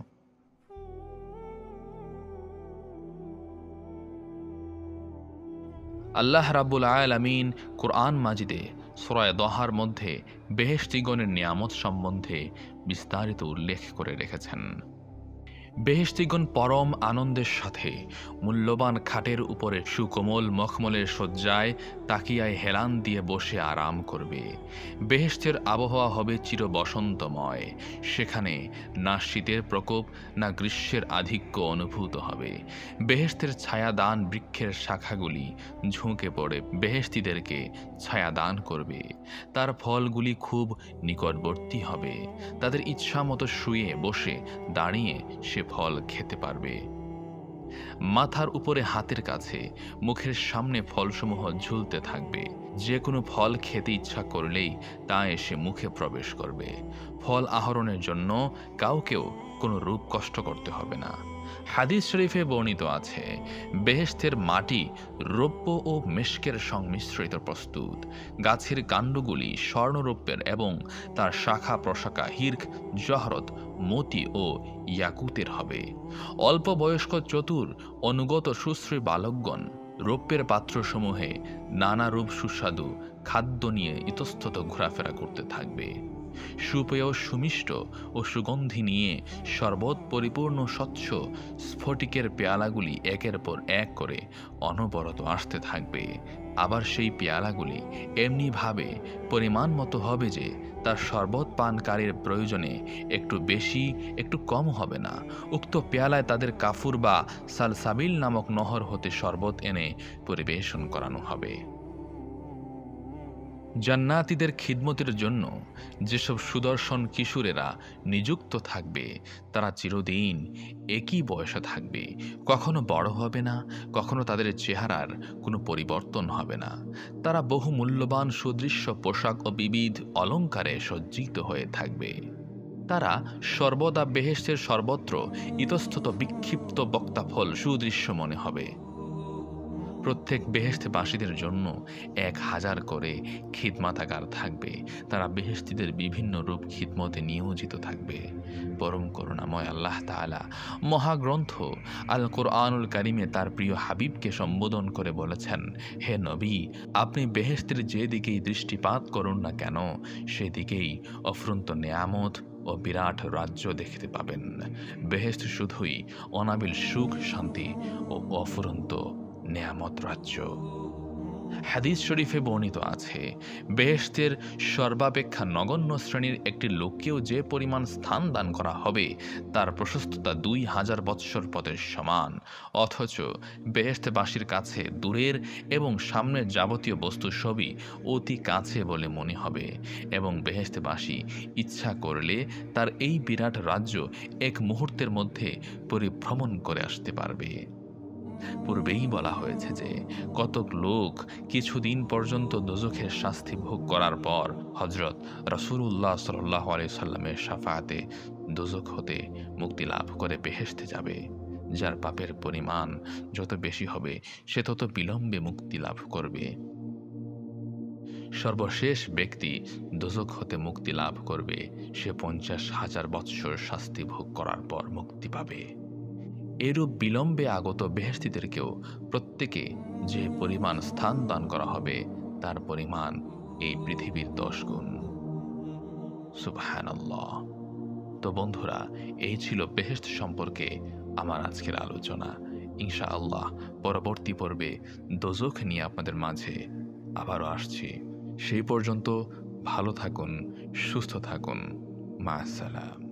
আল্লাহ রাব্বুল আলামিন কুরআন মাজিদে সূরা দহার মধ্যে বেহেশতিগণের নিয়ামত সম্বন্ধে বিস্তারিত উল্লেখ করে রেখেছেন। বেহেশতিগণ পরম আনন্দের সাথে মূল্যবান খাটের উপরে সুকোমল মখমলের শয্যায় তাকিয়ায় হেলান দিয়ে বসে আরাম করবে। বেহেশতের আবহাওয়া হবে চির বসন্তময়। সেখানে না শীতের প্রকোপ না গ্রীষ্মের আধিক্য অনুভূত হবে। বেহেশতের ছায়াদান বৃক্ষের শাখাগুলি ঝুঁকে পড়ে বেহেশতিদেরকে ছায়াদান করবে। তার ফলগুলি খুব নিকটবর্তী হবে। তাদের ইচ্ছা মতো শুয়ে বসে দাঁড়িয়ে সে ফল খেতে পারবে। মাথার উপরে হাতের কাছে মুখের সামনে ফলসমূহ ঝুলতে থাকবে। যে কোনো ফল খেতে ইচ্ছা করলেই তা এসে মুখে প্রবেশ করবে। ফল আহরণের জন্য কাউকেও কোনো রূপ কষ্ট করতে হবে না। হাদিস শরীফে বর্ণিত আছে, বেহেশতের মাটি রৌপ্য ও মেশকের সংমিশ্রিত প্রস্তুত। গাছের কাণ্ডগুলি স্বর্ণরৌপ্যের এবং তার শাখা প্রশাখা হির্ক, জহরত, মতি ও ইয়াকুতের হবে। অল্প বয়স্ক চতুর অনুগত সুশ্রী বালকগণ রৌপ্যের পাত্রসমূহে নানা রূপ সুস্বাদু খাদ্য নিয়ে ইতস্তত ঘোরাফেরা করতে থাকবে। সুপেয়, সুমিষ্ট ও সুগন্ধি নিয়ে শরবত পরিপূর্ণ স্বচ্ছ স্ফটিকের পেয়ালাগুলি একের পর এক করে অনবরত আসতে থাকবে। আবার সেই পেয়ালাগুলি এমনিভাবে পরিমাণ মতো হবে যে তার শরবত পানকারীর প্রয়োজনে একটু বেশি একটু কম হবে না। উক্ত পেয়ালায় তাদের কাফুর বা সালসাবিল নামক নহর হতে শরবত এনে পরিবেশন করানো হবে। জান্নাতীদের খিদমতের জন্য যেসব সুদর্শন কিশোরেরা নিযুক্ত থাকবে তারা চিরদিন একই বয়সে থাকবে, কখনো বড় হবে না, কখনো তাদের চেহারার কোনো পরিবর্তন হবে না। তারা বহু মূল্যবান সুদৃশ্য পোশাক ও বিবিধ অলঙ্কারে সজ্জিত হয়ে থাকবে। তারা সর্বদা বেহেশতের সর্বত্র ইতস্তত বিক্ষিপ্ত বক্তাফল সুদৃশ্য মনে হবে। প্রত্যেক বেহেশতবাসীদের জন্য 1000 করে খিদমাতাগার থাকবে। তারা বেহেশতীদের বিভিন্ন রূপ খিদমতে নিয়োজিত থাকবে। পরম করুণাময় আল্লাহ তাআলা মহাগ্রন্থ আল কোরআনুল কারিমে তার প্রিয় হাবিবকে সম্বোধন করে বলেছেন, হে নবী, আপনি বেহেশতের যেদিকেই দৃষ্টিপাত করুন না কেন সেদিকেই অফুরন্ত নেয়ামত ও বিরাট রাজ্য দেখতে পাবেন। বেহেশত শুধুই অনাবিল সুখ, শান্তি ও অফুরন্ত নেয়ামত রাজ্য। হাদিস শরীফে বর্ণিত আছে, বেহেশতের সর্বাপেক্ষা নগণ্য শ্রেণীর একটি লোককেও যে পরিমাণ স্থান দান করা হবে তার প্রশস্ততা 2000 বৎসর পথের সমান, অথচ বেহেশতবাসীর কাছে দূরের এবং সামনের যাবতীয় বস্তু সবই অতি কাছে বলে মনে হবে, এবং বেহেশতবাসী ইচ্ছা করলে তার এই বিরাট রাজ্য এক মুহূর্তের মধ্যে পরিভ্রমণ করে আসতে পারবে। পূর্বেই বলা হয়েছে যে কতক লোক কিছুদিন পর্যন্ত দোজখের শাস্তি ভোগ করার পর হজরত রাসূলুল্লাহ সাল্লাল্লাহু আলাইহি সাল্লামের শাফাআতে দোজখ হতে মুক্তি লাভ করে বেহেশতে যাবে। যার পাপের পরিমাণ যত বেশি হবে সে তত বিলম্বে মুক্তি লাভ করবে। সর্বশেষ ব্যক্তি দোজখ হতে মুক্তি লাভ করবে, সে 50,000 বৎসর শাস্তি ভোগ করার পর মুক্তি পাবে। এরূপ বিলম্বে আগত বেহেশতীদেরকেও প্রত্যেকে যে পরিমাণ স্থান দান করা হবে তার পরিমাণ এই পৃথিবীর 10 গুণ। সুবহানাল্লাহ। তো বন্ধুরা, এই ছিল বেহেশত সম্পর্কে আমার আজকের আলোচনা। ইনশাআল্লাহ পরবর্তী পর্বে দোজখ নিয়ে আপনাদের মাঝে আবারও আসছি। সেই পর্যন্ত ভালো থাকুন, সুস্থ থাকুন। মা আসসালাম।